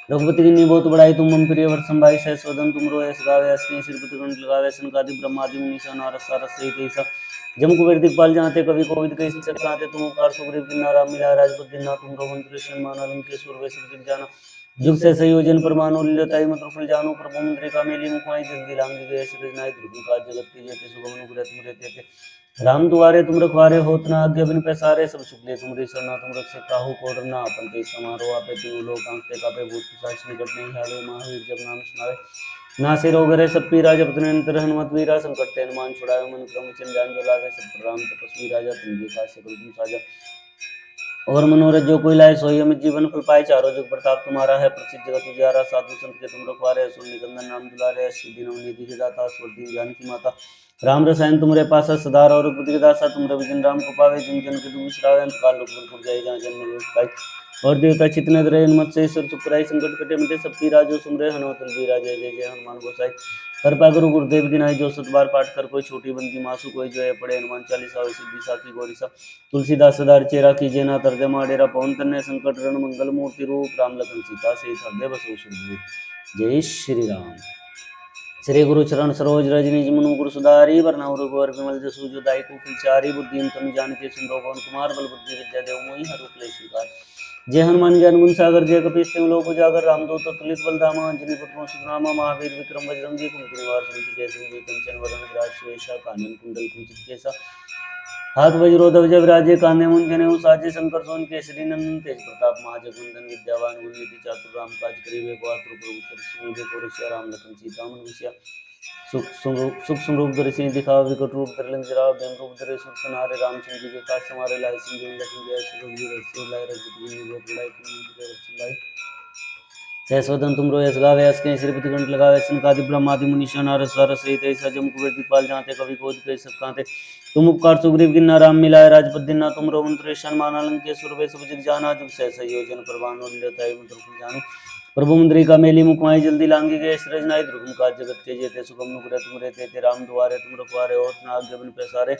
रघुपति की बहुत बड़ाई तुम मम प्रिय वर्ष संभाई सहस्वदन तुम रो यस गावे अस्नि सिरपति कंठ लगावे सनकादि ब्रह्मादि मुनीसा नारद सारद सहित ऐसा जम कुबेर दिखपाल जाते कवि कोविद कई सकाते तुम ओंकार सुग्रीव किन्नारा मिला राजपद दिना तुम रोहन कृष्ण माना लंकेश्वर वैश्व दिख जाना जुग से संयोजन परमाणु लीलताई मत्र फल जानो प्रभु मुद्रिका मेली मुखाई जल्दी लांगी गए सृजनाय दुर्गम काज जगत के जेते सुगम अनुग्रह तुम रहते थे राम दुआरे तुम रखवारे होत न आज्ञा बिन पैसारे सब सुख ले तुम शरणा तुम रक्षे काहू को डरना अपन ते समारोह आपे तीनों लोग आंखते कापे भूत पिशाच निकट नहीं आवे महावीर जब नाम सुनावे नासे रोग हरे सब पीरा जपत निरंतर हनुमत वीरा संकट ते हनुमान छुड़ावे मन क्रम जान जो लागे सब पर राम तपस्वी राजा तुम जी का सकल तुम साजा और मनोरथ जो कोई लाए सोई अमित जीवन फल पाए चारों जुग प्रताप तुम्हारा है प्रसिद्ध जगत उजियारा साधु संत के तुम रखवारे असुर निकंदन नाम दुलारे सिद्धि नवनिधि के दाता स्वर्गीय जानकी माता राम रसायन तुमरे पासा सदा और बुद्धि के दासा तुम रविजन राम को पावे जिन जन के दुख बिसरावे अंत काल लोक जाए जहाँ जन्म पाई और देवता चितन रहे हनुमत से ईश्वर चुप कराई संकट कटे मिटे सब पीरा जो सुमरे हनुमत बीरा जय जय जय हनुमान गोसाई कृपा गुरु गुरुदेव की नाई जो सतबार पाठ कर कोई छोटी बंदी मासु कोई जो है पड़े हनुमान चालीसा सिद्धि साखी गौरी सा तुलसीदास सदार चेरा कीजे ना तरदे माडेरा पवन तन्ने संकट रण मंगल मूर्ति रूप राम लखन सीता से हृदय बसो सुरभूत जय श्री राम श्री गुरु चरण सरोज रज निज मनु गुरु सुधारी वरनौ रघुवर विमल जसु जो दायिकु फलचारी बुद्धिहीन तनु जानिके सुमरो पवन कुमार बल बुद्धि विद्या देव मोहि हरु क्लेश विकार जय हनुमान ज्ञान गुण सागर जय कपीस तिहु लोक उजागर रामदूत अतुलित बल धामा अंजनी पुत्र सुनामा महावीर विक्रम बजरंगी कुमति निवार सुमति के संगी कंचन वरण विराज सुएसा कानन कुंडल कुंचित केसा हाथ वज्रोधव जबराजे कांधे मुंजने साजे शंकर सोन केसरी नंदन तेज प्रताप महाजगवंदन विद्यावान गुणित चातुर राम काज करिबे को आतुर प्रभु चरि सुनिबे को ऋषि राम लखन सीता मन बसिया सूक्ष्म रूप धरि सिंह दिखावा विकट रूप धरि लंक जरावा भीम रूप धरि सुरसन हरे रामचंद्र जी के काज समारे लाए संजीवन लखन जियाय श्री रघुवीर शिव लाए रघुपति की बहुत बड़ाई तुम मम प्रिय वर्ष संभाई सहस्वदन तुम रो यस गावे अस्के सिरपति कंठ लगावे सनकादि ब्रह्मादि मुनीसा नारद सारद सहित ऐसा जम कुबेर दिखपाल जाते कवि कोविद कई सकाते तुम उपकार सुग्रीव किन्ना राम मिलाए राजपद दिना तुम रो मंत्र माना लंकेश्वर वे सब जग जाना जुग से संयोजन परवानो लीलताई मंत्र फल जानो प्रभु मुद्रिका मेली मुखमाई जल्दी लांगी गए सृजनाई दुर्गम काज जगत के जेते सुगम अनुग्रह तुम रहते थे राम दुआरे तुम रखवारे होत न आज्ञा बिन पैसारे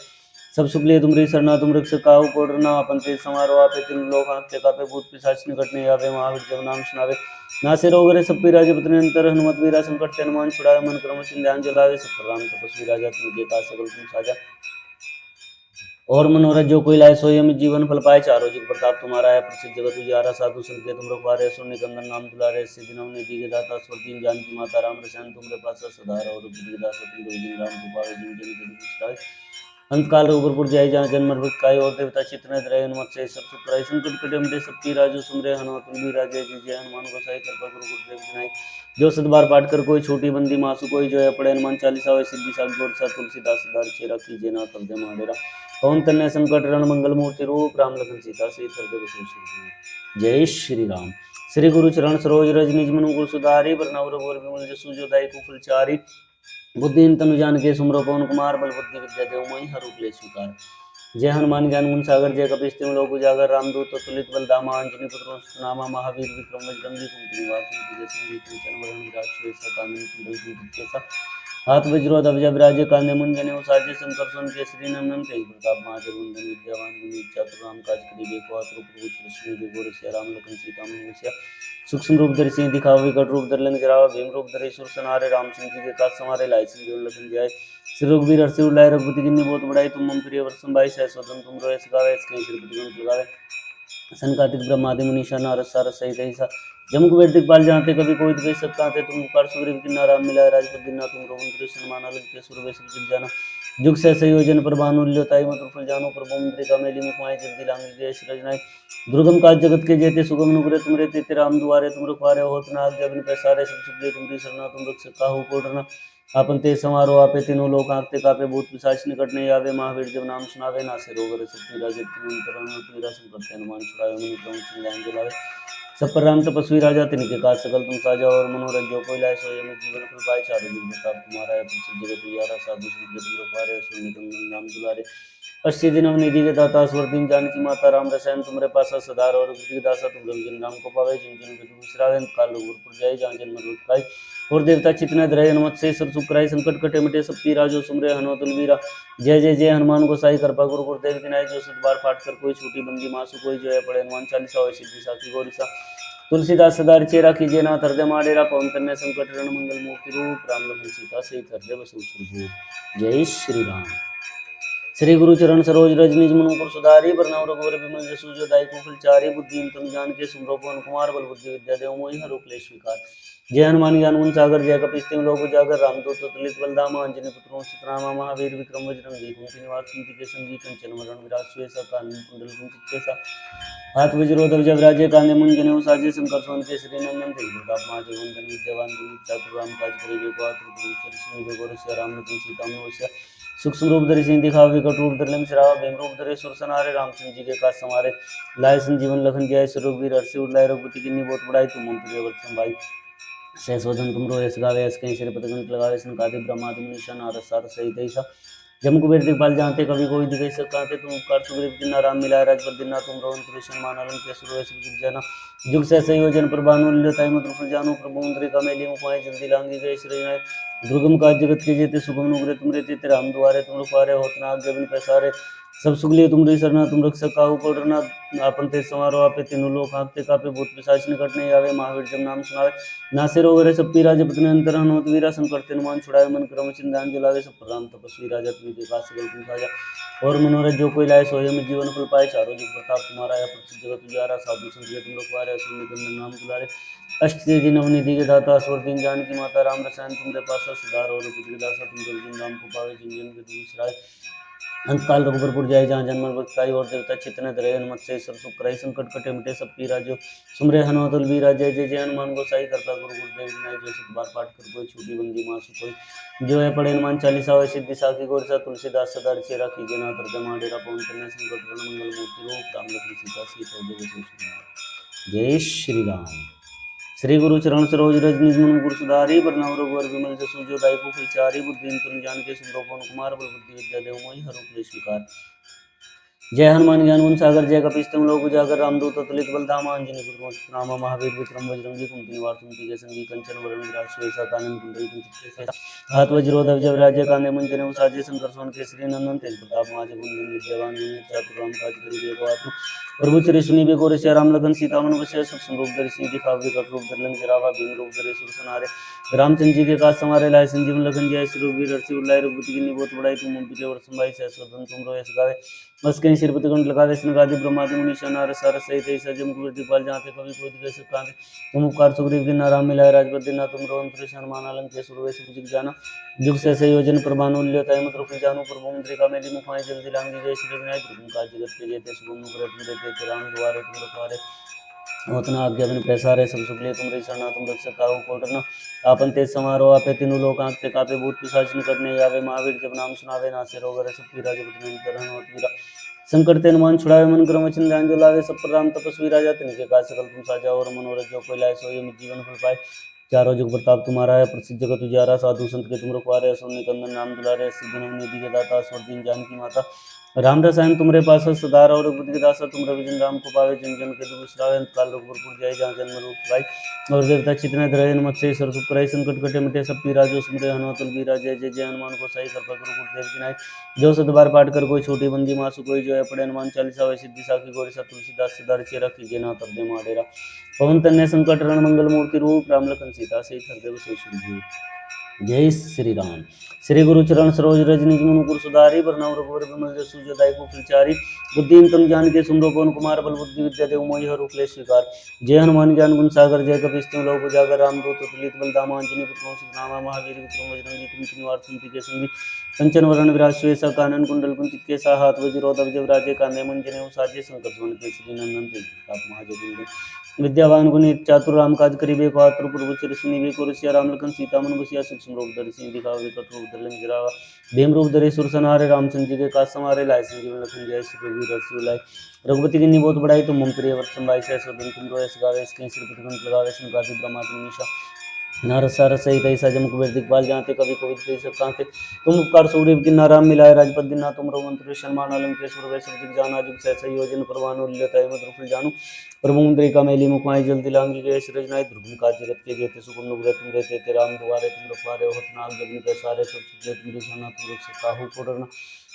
सब सुख लिए तुमरी शरणा तुम रक्ष काहू को डरना अपन तेज समारोह आपे तीन लोक आंखते कापे भूत पिशाच निकट नहीं आवे महावीर जब नाम सुनावे नासे रोग हरे सब पीरा जपत निरंतर हनुमत वीरा संकट ते हनुमान छुड़ावे मन क्रम ध्यान जलावे सब राम तपस्वी राजा तुम जे का सकल तुम साजा और मनोरथ जो कोई लाए सोई अमित जीवन फल पाए चारों जुग प्रताप तुम्हारा है प्रसिद्ध जगत उजियारा साधु संत के तुम रखवारे असुर निकंदन नाम दुलारे सिद्धि नवनिधि के दाता स्वर्गीय जानकी माता राम रसायन तुमरे पासा सदा और बुद्धि दास तुम राम को पावे जिन जन के दुख बिसरावे अंतकाल रघुपुर जय जहाँ जन्म मृत काय और देवता चित्र रहे हनुमत से सब सुख कराई संकट कटे मिटे सबकी राजो सुमरे हनुमत बीरा जय जय जय हनुमान गोसाई कृपा गुरु गुरुदेव विनायक जो सतबार पाठ कर कोई छोटी बंदी मासु कोई जो है पड़े हनुमान चालीसा वे सिद्धि साख गौर सा तुलसीदास सदार चेरा कीजे ना तब माडेरा पवन तन्ने संकट रण मंगल मूर्ति रूप राम लखन सीता से हृदय बसो जय श्री राम श्री गुरु चरण सरोज रज निज मनु गुरु सुधारी वरनौ रघुवर विमल जसु जो दायिकु फलचारी बुद्धिहीन तनु जानिके सुमरो पवन कुमार बल बुद्धि विद्या देव मोहि हरु क्लेश विकार जय हनुमान ज्ञान गुण सागर जय कपीस तिहु लोक उजागर रामदूत अतुलित बल धामा अंजनी पुत्र नामा महावीर विक्रम बजरंगी कुमति निवार सुमति के संगी कंचन वरण विराज सुएसा कानन कुंडल कुंचित केसा हाथ वज्रोधव जबराजे कांधे मुंजने साजे शंकर सोन केसरी नंदन तेज प्रताप महाजगवंदन विद्यावान गुणित चातुर राम काज करिबे को आतुर प्रभु चरि सुनिबे को ऋषि राम लखन सीता मन बसिया सूक्ष्म रूप धरि सिंह दिखावा विकट रूप धरि लंक जरावा भीम रूप धरि सुरसन हरे रामचंद्र जी के काज समारे लाए संजीवन लखन जियाय श्री रघुवीर हर्षि उल्लाय रघुपति किन्नी बहुत बड़ाई तुम मम प्रिय वर्ष संभाई सहस्वदन तुम रो यस गावे इसके श्रीपति कंठ लगावे सनकादिक ब्रह्मादि मुनीसा नारद सारद सहित ऐसा जम कुबेर दिखपाल जाते कभी कोई कई सब कहते तुम उपकार सुग्रीव किन्ना राम मिलाए राजपद दिना तुम रोहन कृष्ण माना लंकेश्वर वे सब जग जाना जुग से संयोजन परभानु लीलताई मधुर फल जानो प्रभु मुद्रिका मेली मुखमाई जल्दी लांगी गए सृजनाई दुर्गम काज जगत के जेते सुगम अनुग्रह तुम रहते राम दुआरे तुम रखवारे होत न आज्ञा बिन पैसारे सब सुख तुमरी शरणा तुम रक्ष काहू को डरना आपण ते समारोह आपे तीनों लोक आंकते कापे भूत पिशाच निकट नहीं आवे। महावीर जब नाम सुनावे नासे रोग हरे सब पीरा। जब पीरा संकट हनुमान छुड़ावे मन क्रम चिंताएं जलावे। सब पर राम तपस्वी राजा तिनके काज सकल तुम साजा। और मनोरथ जो कोई लाए सोई अमित जीवन फल पाए। चारों जुग प्रताप तुम्हारा है प्रसिद्ध जगत उजियारा। साधु संत के तुम रखवारे असुर निकंदन नाम दुलारे। अस्सी दिन निधि के दाता स्वर दिन जानकी माता। राम रसायन तुमरे पासा सदा और बुद्धि दासा। तुम रंजन राम को पावे जिन जिन के तुम विश्रावे। काल रघुपुर जाय जहाँ जन्म मृत्यु पाई। और देवता चितना धरे हनुमत से सर सुखराई। संकट कटे मिटे सब पीरा। जो सुमरे हनुमत बलबीरा। जय जय जय हनुमान गोसाई कृपा गुरु गुरुदेव की नाय। जो सुत बार पाठ कर कोई छूटी बंदी मासु कोई। जो है पढ़े हनुमान चालीसा होय सिद्धि साखी गौरीसा। तुलसीदास सदा चेरा कीजिए नाथ हृदय माडेरा। पवन कन्या संकट हरण मंगल मूर्ति रूप। राम लखन सीता सहित हृदय बसु सुरभूप। जय श्री राम। श्री गुरु चरण सरोज रज निज मनु मुकुर सुधारि। बरनउँ रघुवर बिमल जसु जो दायिकु फलचारि। बुद्धिहीन तनु जानिके सुमिरौ पवन कुमार। बल बुद्धि विद्या देहु मोहि हरहु क्लेश विकार। जय हनुमान ज्ञान गुण सागर जय कपीस तिहुँ लोक उजागर। रामदूत तुलित बलधामा अंजनी पुत्र सुतनामा। महावीर विक्रम बजरंगी कुमति निवार सुमति के संगी। कंचन वरण विराज सुबेसा कानन कुंडल कुंचित केसा। हाथ वज्र ध्वजा विराजे कांधे मुंज जनेऊ साजे। शंकर सुवन केसरी नंदन तेज प्रताप महाजगवंदन विद्यावान गुणी चातुर राम काज करिबे को आतुर सुनिबे को रसिया। राम लखन सीता मन बसिया। सूक्ष्म रूप धरि सिंह दिखाओ विकट रूप धरि लंक जरावा। भीम रूप धरि सुर संहारे। रामचंद्र जी के काज समारे। लाए संजीवन लखन जियाए। श्री रघुवीर हर्षि उर लाए। रघुपति कीन्ही बहुत बड़ाई। तुम मम प्रिय भरत संभाई। सहस वदन तुमरो यश गावे। यश कहीं सिर पद गंठ लगावे। सनकादिक ब्रह्मादि मुनीषा नारद सारद सहित ऐसा। जम कुबेर दिखपाल जानते कभी कोई दिखे सकाते। तुम उपकार सुग्रीव किन्ना राम मिलाए। राजपद दीना तुम रोहन कृष्ण मानलन के सुर वैसे विजित जाना। जुग सहस योजन प्रभानु लील्योताई मधुर फल जानू। प्रभु मुद्रिका मेली मुखाए जल्दी लांगी गए श्री नाय। दुर्गम काज जगत के जेते सुगम नुग्रे तुमरे तेते। राम दुआरे तुम रखवारे होत न आज्ञा बिन पैसारे। सब सुख लिए तुम सरना तुम रक्षक काहू को डरना। आपन तेज समारोह आपे तीनों लोक आंकते कापे। भूत पिशाच निकट नहीं आवे। महावीर जब नाम सुनावे नासे रोग हरे सब पीरा। जपत निरंतर हनुमत वीरा। संकट ते हनुमान छुड़ावे मन क्रम चिंताएं जलावे। सब पर राम तपस्वी राजा तिनके काज सकल तुम साजा। और मनोरथ जो कोई लाए सोई अमित जीवन फल पाए। चारों जुग प्रताप तुम्हारा है प्रसिद्ध जगत उजियारा। साधु संत के तुम रखवारे असुर निकंदन नाम दुलारे। अष्टसिद्धि नवनिधि के दाता स्वर दीन जानकी माता। राम रसायन तुमरे पासा सदा और बुद्धि दासा। तुम जन राम को पावे जिन जन के तुम विश्राए। अंतकाल रघुबरपुर जाय जहाँ जन्म बख्ताई। और देवता चित्तन धरे हनुमत से सब सुख कराई। संकट कटे मिटे सब पीरा। जो सुमरे हनुमत बलबीरा। जय जय जय हनुमान गोसाई कृपा गुरु गुरुदेव की नाय। जो सुत बार पाठ कर कोई छूटी बंदी मासु कोई। जो है पढ़े हनुमान चालीसा होय सिद्धि साखी गौरीसा। तुलसीदास सदा चेरा कीजिए नाथ हृदय माडेरा। पवन कन्या संकट हरण मंगल मूर्ति रूप। राम लखन सीता सहित हृदय बसु सुरभूप। जय श्री राम। श्री गुरु चरण सरोज रज निज मन मुकुर सुधारि। बरनउँ रघुवर बिमल जसु जो दायिकु फलचारि। बुद्धिहीन तनु जानिके सुमिरौ पवन कुमार। बल बुद्धि विद्या देहु मोहि हरहु क्लेश विकार। जय हनुमान ज्ञान गुण सागर जय कपीस तिहुँ लोक उजागर। रामदूत अतुलित बल धामा अंजनी पुत्र सुतनामा। महावीर विक्रम बजरंगी कुमति निवार सुमति के संगी। कंचन वरण विराज सुबेसा कानन कुंडल कुंचित केसा। हाथ वज्र ध्वजा विराजे कांधे मुंज जनेऊ साजे। शंकर सुवन केसरी नंदन तेज प्रताप महाजगवंदन विद्यावान गुणी चातुर राम काज करिबे को आतुर। प्रभु चरि सुनिबे को रसिया। राम लखन सीता मन बसिया। सूक्ष्म रूप धरि सिंह दिखाओ विकट रूप धरि लंक जरावा। भीम रूप धरि सुर संहारे। रामचंद्र जी के काज समारे। लाए संजीवन लखन जियाए। श्री रघुवीर हर्षि उर लाए। रघुपति कीन्ही बहुत बड़ाई। तुम मम प्रिय भरत संभाई। सहस वदन तुमरो यश गावे। बस कहीं सिर पद गंठ लगावे। सनकादिक ब्रह्मादि मुनीषा नारद सारद सहित ऐसा। जम कुबेर दिखपाल जानते कभी कोई दिखे सकाते। तुम उपकार सुग्रीव किन्ना राम मिलाए। राजपद दीना तुम रोहन कृष्ण मानलन के सुर वैसे विजित जाना। जुग सहस योजन प्रभानु लील्योताई मधुर फल जानू। प्रभु मुद्रिका मेली मुखाए जल्दी लांगी गए श्री विनायक। दुर्गम काज जगत के जेते सुगम नुग्रे तुमरे तेते। राम दुआरे तुम रखवारे होत न आज्ञा बिन पैसारे। सब सुख लिए तुम सरना तुम रक्षक काहू को डरना। आपन तेज समारोह आपे तीनों लोक आंकते कापे। भूत पिशाच निकट नहीं आवे। महावीर जब नाम सुनावे नासे रोग हरे सब पीरा। जपत निरंतर हनुमत वीरा। संकट ते हनुमान छुड़ावे मन क्रम चिंताएं जलावे। सब पर राम तपस्वी राजा तिनके काज सकल तुम साजा। और मनोरथ जो कोई लाए सोई अमित जीवन फल पाए। चारों जुग प्रताप तुम्हारा है प्रसिद्ध जगत उजियारा। साधु संत के तुम रखवारे असुर निकंदन नाम दुलारे। सिद्धि नवनिधि के दाता स्वर दीन जानकी माता। राम रसायन तुमरे पास सदा और बुद्धि दासा। तुम रविजन राम को पावे जिन जन के दुख विश्रावे। अंतकाल रघुबरपुर जाय जहाँ जन्म रूप पाई। और देवता चित्तन धरे हनुमत से सर सुख कराई। संकट कटे मिटे सब पीरा। जो सुमरे हनुमत बलबीरा। जय जय जय हनुमान गोसाई कृपा गुरु गुरुदेव की नाय। जो सत बार पाठ कर कोई छोटी बंदी मासु कोई। जो है पढ़े हनुमान चालीसा होय सिद्धि साखी गौरीसा। तुलसीदास सदा चेरा कीजिए नाथ हृदय माडेरा। पवन तनय संकट हरण मंगल मूर्ति रूप। राम लखन सीता सहित हृदय बसु सुरभूप। जय श्री राम। श्री गुरु चरण सरोज रज निज मन मुकुर सुधारि। बरनउँ रघुवर बिमल जसु जो दायिकु फलचारि। बुद्धिहीन तनु जानिके सुमिरौ पवन कुमार। बल बुद्धि विद्या देहु मोहि हरहु क्लेश विकार। जय हनुमान ज्ञान गुण सागर जय कपीस तिहुँ लोक उजागर। रामदूत अतुलित बल धामा अंजनी पुत्र सुतनामा। महावीर विक्रम बजरंगी कुमति निवार सुमति के संगी। कंचन वरण विराज सुबेसा कानन कुंडल कुंचित केसा। हाथ वज्र ध्वजा विराजे कांधे मुंज जनेऊ साजे। शंकर सुवन केसरी नंदन तेज प्रताप महाजगवंदन विद्यावान गुणी चातुर राम काज करिबे को आतुर प्रभु चरि सुनिबे को रसिया राम लखन सीता मन बसिया सूक्ष्म रूप धरि सिंह दिखावे कट रूप धरि लंग भीम रूप धरे सुर संहारे रामचंद्र जी के काज संवारे लाए संजीवन लखन जय श्री रघुवीर हर्षि उलाए रघुपति की बहुत बढ़ाई तुम मम प्रिय वर्तन बाई सै सदन तुम रोय सगावे इसके श्री प्रतिगंत लगावे सिंगाति ब्रह्मात्म निशा नारसा रसई तैसा जमुक वेद दिखपाल जाते कवि कोविद कही सब कांते तुम उपकार सुग्रीव की नाराम मिलाए राजपद दिना तुम रघुवंश सन्मान अलम के सुर वैश्व दिख जाना जुग सहसा योजन परवान उल्लतय मद्र जानू प्रभु मुद्रिका मैली मुखमाई जल्दी लांगी गए सृजनाय दुर्गम काज जगत के जेते सुगम नुग्रह तुम रहते ते राम दुआरे तुम रखवारे होत नाग जगनी के सारे सब चीजें तुम दिशाना तुम रख काहू कोडरना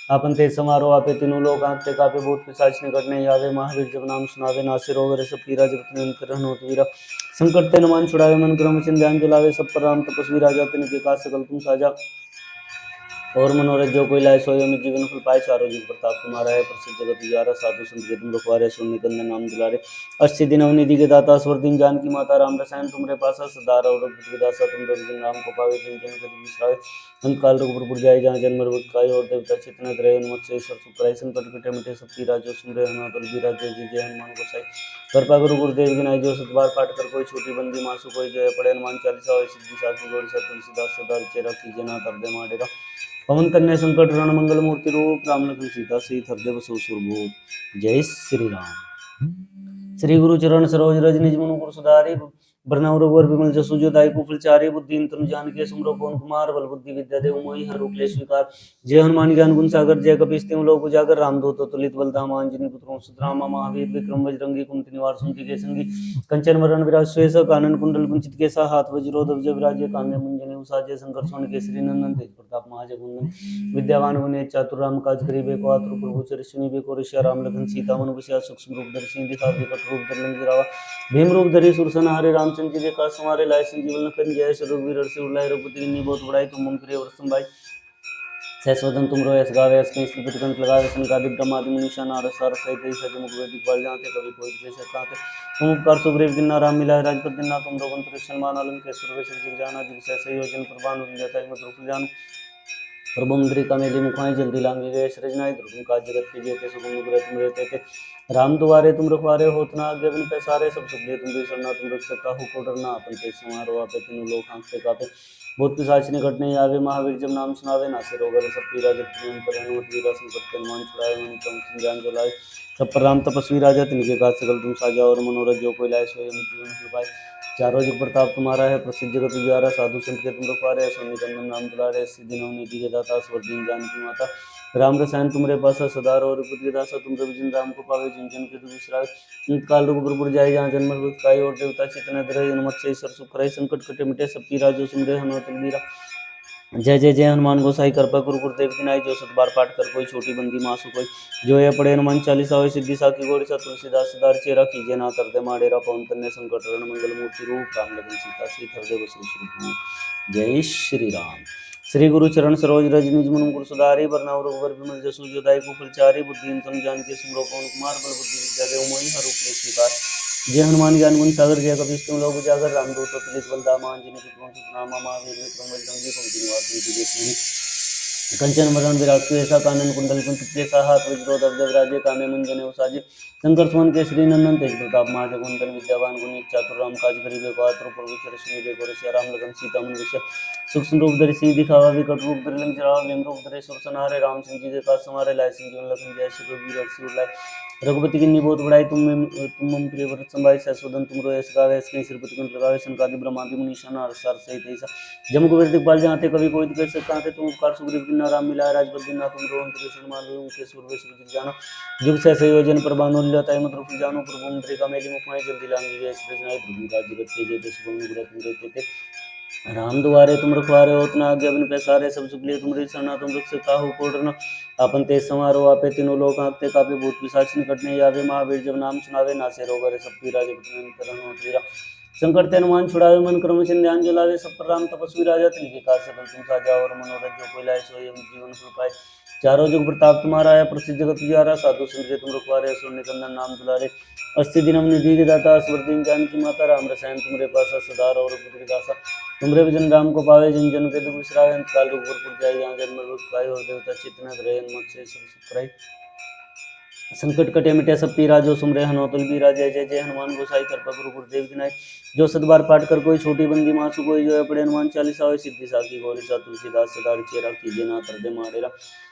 आपन ते समारोह आपे तीनों लोग आते कापे बहुत पिशाच निकट नहीं आवे महावीर जब नाम सुनावे नासिर रोग सब पीरा जब नियंत्रण होत वीरा संकट ते नुमान छुड़ावे मन क्रम ध्यान जलावे सब पर राम तपस्वी राजा तिनके काज सकल तुम साजा और मनोरथ जो कोई लाए सोई अमित जीवन फल पाए चारों जुग प्रताप तुम्हारा है प्रसिद्ध जगत उजारा साधु संत के तुम रखवारे सुन निकंदन नाम दुलारे अस्सी दिन अवनिधि के दाता स्वर दिन जानकी माता राम रसायन तुमरे पासा सदा रहो रघुपति दासा तुम रघुजन राम को पावे जिन जन कद विश्रावे अंत काल रघुपुर पुर जाए जहाँ जन्म रघुपति काय और देवता चितन रहे उन्मत से सर सुखराय संकट कटे मिटे सब पीरा जो सुन रहे हनुमान बल बीरा जय जय हनुमान गोसाई कृपा गुरु गुरुदेव गिनाई जो सत बार पाठ कर कोई छोटी बंदी मासु कोई जय पड़े हनुमान चालीसा हो सिद्धि साखी गौरी सत तुलसीदास सदा चेरा की जना कर दे माडेरा पवन कन्या संकट रण मंगल मूर्ति रूप राम लखन सीता सहित हृदय बसो सुरभूप जय श्री राम। श्री गुरु चरण सरोज रज निज मनु गुरु सुधारी बरनउँ रघुवर विमल जसु जो दायि कुफल चारि बुद्धिन तनु जानिके सुमरो पवन कुमार बल बुद्धि विद्या देव मोहि हर रूप ले स्वीकार जय हनुमान ज्ञान गुण सागर जय कपीस तिहुँ लोक उजागर रामदूत तुलित बलधाम अंजनी पुत्र सुतरामा महावीर विक्रम बजरंगी कुमति निवार सुमति के संगी कंचन वरण विराज श्वेष कानन कुंडल कुंचित केसा हाथ वज्रो ध्वज विराजे कांधे मुंजने उसाजे शंकर सोन केसरी नंदन तेज प्रताप महाजगवंदन विद्यावान गुणी चातुर राम काज करिबे को आतुर प्रभु चरि सुनिबे को ऋषि राम लखन सीता मन बसिया सूक्ष्म रूप धरि सिंह दिखावे कट रूप धरि लंग भीम रूप धरि सुर संहारे रामचंद्र जी के काज संवारे लाए संजीवन लखन जय श्री रघुवीर हर्षि उलाए रघुपति की बहुत बढ़ाई तुम मम प्रिय वर्तन बाई सहस्वदन तुम रोय गावे अस्के श्री प्रतिगंत लगावे संकादिक ब्रह्मादि मुनीषा नारद सार सहित सज मुख वेदिक बल जाते कवि कोई के सताते तुम उपकार सुग्रीव किन्ना राम मिलाए राजपद दिना तुम रघुवंश सन्मान अलम के सुर वैश्व दिख जाना जुग सहसा योजन प्रभान उल्लतय मद्र जानू प्रभु मुद्रिका मेली मुखाई जल्दी लांगी गए सृजनाई दुर्गम काज जगत के जेते सुगम नुग्रह तुम रहते थे राम दुआरे तुम रखवारे होत ना आज्ञा बिन पैसारे सब सुख दे तुम सरना तुम रख सकता हो को डरना अपन ते समारोह आपे तीनों लोग आंखते कापे बहुत पिशाच निकट नहीं आवे महावीर जब नाम सुनावे नासे रोग सब पीरा जब तुम पर हनुमत वीरा संकट के हनुमान छुड़ाए मन क्रम ध्यान जलाए सब पर राम तपस्वी राजा तिनके काज सकल तुम साजा और मनोरथ जो कोई लाए सोई जीवन फल पाए चारों जुग प्रताप तुम्हारा है प्रसिद्ध जगत उजियारा साधु संत के तुम रखवारे सोनी कंदन नाम दुलारे सिद्धि नवनीति के दाता स्वर दीन जानकी माता राम रसायन तुमरे पासा सदा रहो रघुपति दासा तुम रघुजन राम को पावे जिन जन के तुम विश्रावे काल रघुपुर जाए जहाँ जन्म रघुपति काय और देवता चितन रहे उन्मत से सर सुख रहे संकट कटे मिटे सब पीरा जो सुन रहे हनुमत मीरा जय जय जय हनुमान गोसाई कृपा गुरु गुरुदेव की नाई जो सत बार पाठ कर कोई छोटी बंदी मासु कोई जो ये पढ़े हनुमान चालीसा हो सिद्धि साखी गौरी सा तुलसीदास सदार चेरा कीजिए ना कर दे माडेरा पवन कन्या संकट रण मंगल मूर्ति रूप राम लखन सीता सहित हृदय बसु सुरभूप जय श्री राम। श्री गुरु चरण सरोज रज निज मनु गुरु सुधारी बरनउँ रघुवर विमल जसु जो दायि कुफल चारि बुद्धिहीन तनु जानिके सुमरो पवन कुमार बल बुद्धि विद्या देव मोहि हर रूप ले स्वीकार जय हनुमान ज्ञान गुण सागर जय कपीस तुम लोग उजागर रामदूत तुलित बलधाम अंजनी पुत्र सुतनामा महावीर विक्रम बजरंगी कुमति निवार सुमति के संगी कंचन वरण विराट ऐसा कानन कुंडल कुंचित केसा हाथ वज्रो ध्वज विराजे कामे मुंजने उसाजे शंकर सुमन केसरी नंदन तेज प्रताप महाजगवंदन विद्यावान गुणी चातुर राम काज करिबे को आतुर प्रभु चरि सुनिबे को ऋषि राम लखन सीता मन बसिया सूक्ष्म रूप धरि सिंह दिखावा विकट रूप धरि लंक जरावा भीम रूप धरि सुर संहारे रामचंद्र जी के काज संवारे लाए संजीवन लखन जय श्री रघुवीर हर्षि उलाए रघुपति की बहुत बढ़ाई तुम मम प्रिय व्रत संभाई सहस्वदन तुम रोय गावे इसके सिर प्रतिगंत लगावे संकादि ब्रह्मादि मुनीषा नारद सार सहित ऐसा जम कुबेर दिखपाल जाते कभी कोई दिक्कत सकता थे तुम उपकार सुग्रीव किन्ना राम मिलाए राजपद दिना तुम रोहन त्रिशूल मालूम के सूर्य सूरज जानो जुग सहसा योजन प्रभानु उल्लतय मद्र जानो प्रभु मुद्रिका मेली मुखमाई जल्दी लांगी गए सृजनाय ध्रुव राज जगत के जेते सुगम नुग्रह तुम रहते थे राम दुआरे तुम रखवारे होत ना आज्ञा बिन पैसारे सब सुख लिए तुम सरना तुम रख सकता हो को डरना आपन ते समारोह आपे तीनों लोग आंखते कापे भूत पिशाच निकट नहीं आवे महावीर जब नाम सुनावे नासे रोग हरे सब पीरा जब वीरा संकट ते हनुमान छुड़ावे मन क्रम ध्यान जलावे सब पर राम तपस्वी राजा तिनके काज सकल तुम साजा और मनोरथ जो कोई लाए सोई जीवन फल पाए चारों जुग प्रताप तुम्हारा है प्रसिद्ध जगत उजियारा साधु संत के तुम रखवारे असुर निकंदन नाम दुलारे अस्सी दिनम निधि के दाता स्वर दीन जानकी माता राम रसायन तुमरे पासा सदा और पुत्र दासा तुमरे भजन राम को पावे जिन जन के दुख विश्रावे अंत काल रघुपुर जाए जहाँ जन्म पाए और देवता चित्त न रहे मत से सब सुख संकट कटे मिटे सब पीरा, जो सुमरे हनुमतुल बीरा। जय जय जय हनुमान गोसाई कृपा गुरु गुरुदेव की नाय। जो सतबार पाठ कर कोई छोटी बंदी मासु कोई, जो है पढ़े हनुमान चालीसा होय सिद्धि साखी गौरी सा। तुलसीदास सदा चेरा कीजे ना तरदे मारेरा।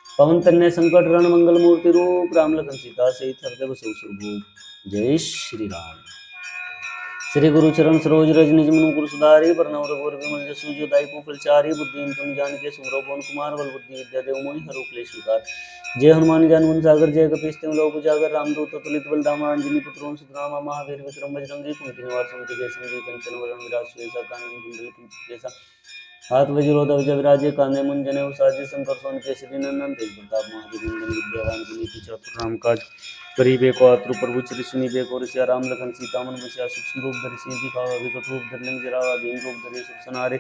पवन तन्ने संकट रण मंगल मूर्ति रूप, राम लखन सीता सहित हृदय बसु सुरभूप। जय श्री राम। श्री गुरु चरण सरोज रज निज मनु गुरु सुधारी, वरनव रघुवर विमल जसु जो दायिपु फलचारी। बुद्धिहीन तुम जानिके सुमरो पवन कुमार, बल बुद्धि विद्या देव मोहि हरहु क्लेश विकार। जय हनुमान ज्ञान गुण सागर, जय कपीस तिहुँ लोक उजागर। रामदूत अतुलित बल धामा, अंजनी पुत्र पवन सुत नामा। महावीर विक्रम बजरंगी, कुमति निवार सुमति के संगी। कंचन वरण विराज सुबेसा, कानन कुंडल कुंचित केसा। हाथ वज्रो ध्वजा विराजे, कांधे मुंज जनेऊ साजे। शंकर सोन केसरी नंदन, तेज प्रताप महाजगवंदन। विद्यावान गुणिति चातुर राम काज करिबे को आतुर, प्रभु चरित सुनिबे को रसिया। राम लखन सीता मन बसिया, सूक्ष्म रूप धरि सिंह दिखावा। विकट रूप धरि लंक जरावा, भीम रूप धरि असुर संहारे।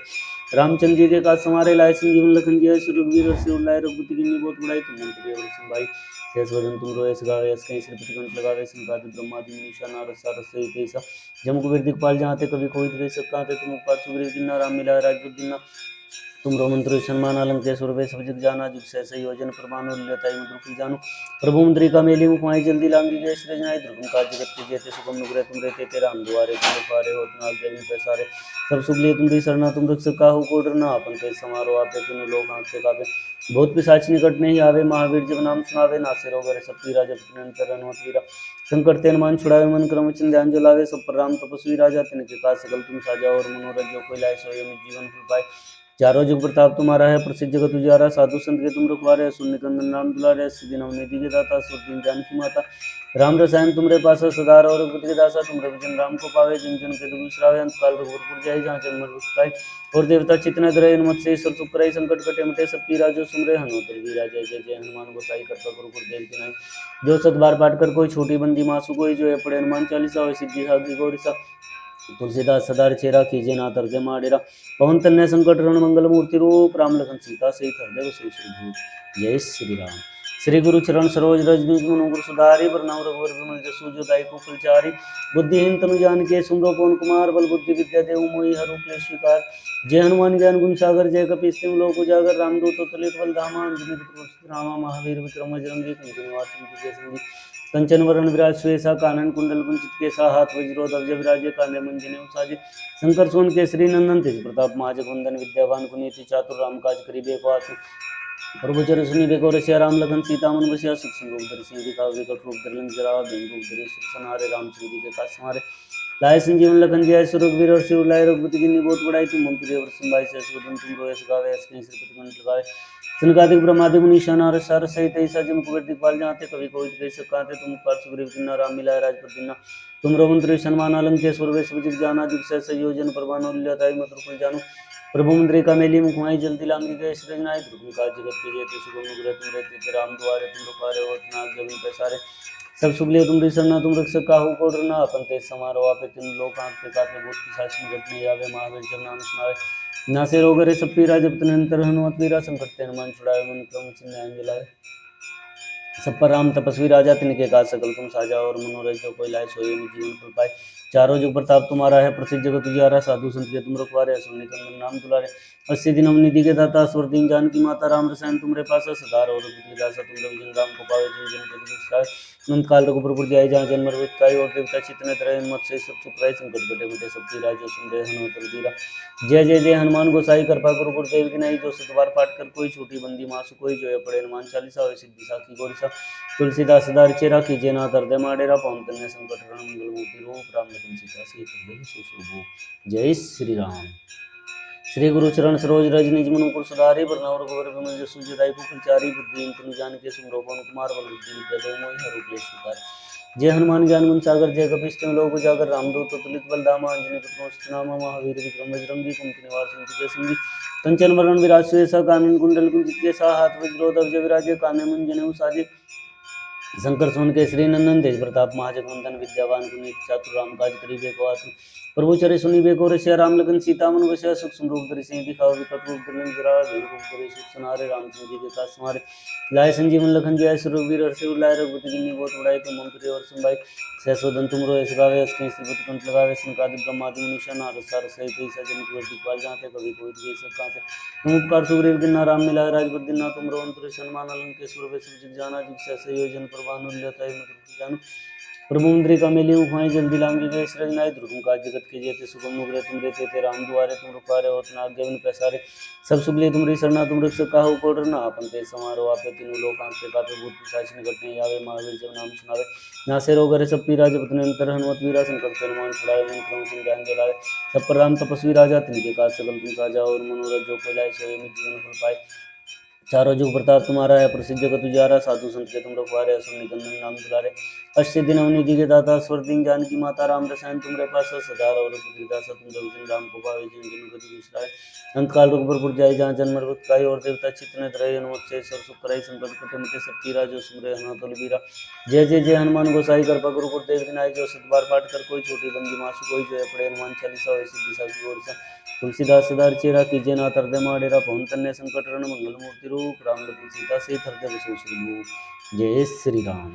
रामचंद्र जी के काज समारे, लाए संजीवन लखन जियाय। रघुवीर हर्षि उर लाए, रघुपति कीन्ही बहुत बड़ाई। तुम मम प्रिय भरत भाई, शेष वदन तुम रोए सगावे। अस कहीं श्रीपति कंठ लगावे, संकादित ब्रह्मादि मुनीषा नारद सारद सहित ऐसा। जम कुबेर दिखपाल जहाँ ते, कभी कोई कह सकता ते। तुम उपकार सुग्रीव किन्ना, राम मिलाए राजपद दीन्ना। तुम रोमंत्र सन्मान अलंकेश्वर वे सब जग जाना। जुग सहसा योजन प्रमाण उल्यताई मधुर फल जानू। प्रभु मुद्रिका मेली मुखमाई, जल्दी लांगी गए सृजनाई। दुर्गम काज जगत के जेते, सुगम नुग्रह तुम रहते। तेरा हम दुआरे तुम पारे, हो नाग देवी पैसारे। सब सुख लिए तुमरी सरना, तुम रक्षक काहू को डरना। आपन ते समारो आपे, तीनों लोग आंखते कापे। बहुत पिशाच निकट नहीं आवे, महावीर जब नाम सुनावे। नासे रोग हरे सब पीरा, जपत निरंतर हनुमत वीरा। संकट ते हनुमान छुड़ावे, मन क्रम वचन ध्यान जो लावे। सब पर राम तपस्वी राजा, तिनके काज सकल तुम साजा। और मनोरथ जो कोई लाए, सोई अमित जीवन फल पाए। चारों जुग प्रताप तुम्हारा है, प्रसिद्ध जगत उजियारा। साधु संत के तुम रखवारे, सुन निकंदन राम दुलारे। सिद्धि नवनिधि के दाता, सुरदीन जानकी माता। राम रसायन तुमरे पासा, सदा रहो रघुपति के दासा। तुमरे भजन राम को पावे, जिन जन के दुख बिसरावे। अंत काल रघुवर जाय, जहाँ जन्म मृत्यु पाए। और देवता चित्तन धरे, हनुमत से सब सुख करे। संकट कटे मिटे सब पीरा, जो सुमरे हनुमत बीरा। जय जय जय हनुमान गोसाई कृपा गुरु गुरुदेव की नाई। जो सत बार पाठ कर कोई, छोटी बंदी मासु कोई, जो है पढ़े हनुमान चालीसा होय सिद्धि साखी गौरी सा। तुलसीदास सदा चेरा कीजे ना तरगे माडेरा। पवन तन्ने संकट रण मंगल मूर्ति रूप, राम लखन सीता सहित हृदय बसु सुरभूप। जय श्री राम। श्री गुरु चरण सरोज रज निज मनु गुरु सुधारी, वरनव रघुवर विमल जसु जो दायिपु फलचारी। बुद्धिहीन तनु जानिके सुमरो पवन कुमार, बल बुद्धि विद्या देव मोहि हरहु क्लेश विकार। जय हनुमान ज्ञान गुण सागर, जय कपीस तिहुँ लोक उजागर। रामदूत अतुलित बल धामा, अंजनी पुत्र पवन सुत नामा। महावीर विक्रम बजरंगी, कुमति निवार सुमति के संगी। कंचन वरण विराज सुवेसा, कानन कुंडल कुंचित केसा। हाथ वज्रो ध्वजा विराजे, कांधे मुंज जनेऊ साजे। शंकर सोन केसरी नंदन, तेज प्रताप महाजगवंदन। विद्यावान गुणिति चातुर राम काज करिबे को आतुर, प्रभु चरित सुनिबे को रसिया। राम लखन सीता मन बसिया, सूक्ष्म रूप धरि सिंह दिखावा। विकट रूप धरि लंक जरावा, भीम रूप धरि असुर संहारे। रामचंद्र जी के काज समारे, लाए संजीवन लखन जियाय। रघुवीर हर्षि उर लाए, रघुपति कीन्ही बहुत बड़ाई। तुम मम प्रिय भरत भाई, शेष वदन तुम रोए सगावे। अस कहीं श्रीपति कंठ लगावे, सनकादिक ब्रह्मादि मुनीषा नारद सारद सहित ऐसा। जम कुबेर दिखपाल जहाँ ते, कभी कोई कह सकता ते। तुम उपकार सुग्रीव किन्ना, राम मिलाए राजपद दीन्ना। तुम रोमंत्र सन्मान अलंकेश्वर वे सब जग जाना। जुग सहसा योजन प्रमाण उल्यताई मधुर फल जानू। प्रभु मुद्रिका मेली मुखमाई, जल्दी लांगी गए सृजनाई। दुर्गम काज जगत के जेते, सुगम नुग्रह तुम रहते। राम दुआरे तुम रखवारे, होत न आज्ञा बिनु पैसारे। सब सुख लिए तुमरी सरना, तुम रक्षक काहू को डरना। आपन तेज समारो आपे, तीनों लोक आंखते कापे। भूत पिशाच निकट नहीं आवे, महावीर जब नाम सुनावे। नासे रोग हरे सब पीरा, जपत निरंतर हनुमत वीरा। संकट ते हनुमान छुड़ावे, मन क्रम वचन ध्यान जो लावे। सब पर राम तपस्वी राजा, तिनके काज सकल तुम साजा। और मनोरथ जो कोई लाए, सोई अमित जीवन फल पाए। चारों जुग प्रताप तुम्हारा है, प्रसिद्ध जगत उजियारा। साधु संत के तुम रखवारे, असुर निकंदन राम दुलारे। अस्सी दिन नवनिधि के दाता, स्वर्दीन जानकी माता। राम रसायन तुमरे पासा, सदा रहो रघुपति के दासा। तुम भजन राम को पावे, जिन जन के दुख बिसरावे। अनंत काल रघुपुर जाय, जहाँ जन्म मृत्यु पाए। और देवता चित्तन धरे, हनुमत से सब सुख रहे। संकट कटे मिटे सब पीरा, जो सुमरे हनुमत बीरा। जय जय जय हनुमान गोसाई कृपा गुरु गुरुदेव की नाई। जो सत बार पाठ कर कोई, छोटी बंदी मासु कोई, जो है पढ़े हनुमान चालीसा होय सिद्धि साखी गौरी सा। तुलसीदास सदा चेरा कीजे ना तरदे माडेरा। पवन तन्ने संकट हरण मंगल मूर्ति रूप, राम लखन सीता सहित हृदय बसु सुरभूप। जय श्री राम। श्री गुरु चरण सरोज रज निज मनु मुकुर सुधारी, वरनव रघुवर विमल जसु जो दायिपु फलचारी। बुद्धिहीन तनु जानिके सुमरो पवन कुमार, बल बुद्धि विद्या देव मोहि हरहु क्लेश विकार। जय हनुमान ज्ञान गुण सागर, जय कपीस तिहुँ लोक उजागर। रामदूत अतुलित बल धामा, अंजनी पुत्र पवन सुत नामा। महावीर विक्रम बजरंगी, कुमति निवार सुमति के संगी। कंचन वरण विराज सुवेसा, कानन कुंडल कुंचित केसा। हाथ वज्रो ध्वजा विराजे, कांधे मुंज जनेऊ साजे। शंकर सोन केसरी नंदन, तेज प्रताप महाजगवंदन। विद्यावान गुणिति चातुर राम काज करिबे को आतुर, प्रभु चरे सुनी बेको रे राम लगन सीता मन वश्या सूक्ष्म रूप धरि सिंह दिखाओ विकट रूप धरि लंक जरा धीर रूप धरि सुख सुनारे रामचंद्र जी के काज समारे लाए संजीवन लखन जय सुरवीर हर्षि उर लाए रघुपति कीन्ही बहुत बड़ाई तुम मम प्रिय और संभाई सहसोदन तुम रोए सगावे अस्कि श्रीपति कंठ लगावे संकादि ब्रह्मादि मुनीषा नारद सार सहित ऐसा जन की दिखपाल जाते कभी कोई दिए सब काते तुम उपकार सुग्रीव दिना राम मिलाए राजपद दिना तुम रोअंतुर सन्मान अलंकेश्वर वे सब जग जाना जिग सहस योजन प्रभानु लेता है मतलब जानु प्रभु मुद्रिका मेली मुखाई जल्दी लांगी गए सृजनाय दुर्गम काज जगत के जेते सुगम नुग्रह तुम देते थे राम दुआरे तुम रुकारे होत ना आज्ञा बिन पैसारे सब सुगले तुमरी सरना तुम रख काहू को डरना अपन ते समारोह आपे तीनों लोक आंते कापे भूत पिशाच निकटने आवे महावीर जब नाम सुनावे नासे रोग हरे सब पीरा जपत निरंतर हनुमत वीरा संकट के हनुमान छुड़ाए मन क्रम सिंह ध्यान जलाए सब पर राम तपस्वी राजा तिनके काज सकल तुम साजा और मनोरथ जो कोई लाए सोए में जीवन फल पाए चारों जुग प्रताप तुम्हारा है प्रसिद्ध जगत उजारा साधु संत के तुम रखवारे असुर निकंदन नाम दुलारे अष्ट दिन अवनि के दाता स्वर दिन जानकी माता राम रसायन तुमरे पास सदा और दासा तुम रघुजन राम को पावे जिन जिन गति विसराय अंत काल रघुबर जाय जहाँ जन्म मरगत काई और देवता चित्त रहे हनुमत से सब सुख कराई संकट कटे मिटे सब पीरा जो सुमरे हनुमत बलबीरा जय जय जय हनुमान गोसाई कर पगरु गुरुदेव विनायक जो सत बार पाठ कर कोई छोटी बंदी मासु कोई जय पड़े हनुमान चालीसा और सिद्धि साखी और तुलसीदास सदार चेरा कीजे ना तरदे माडेरा पवन तन्ने संकट रण मंगल मूर्ति रूप राम लखन सीता से हृदय बसो श्री जय श्री राम।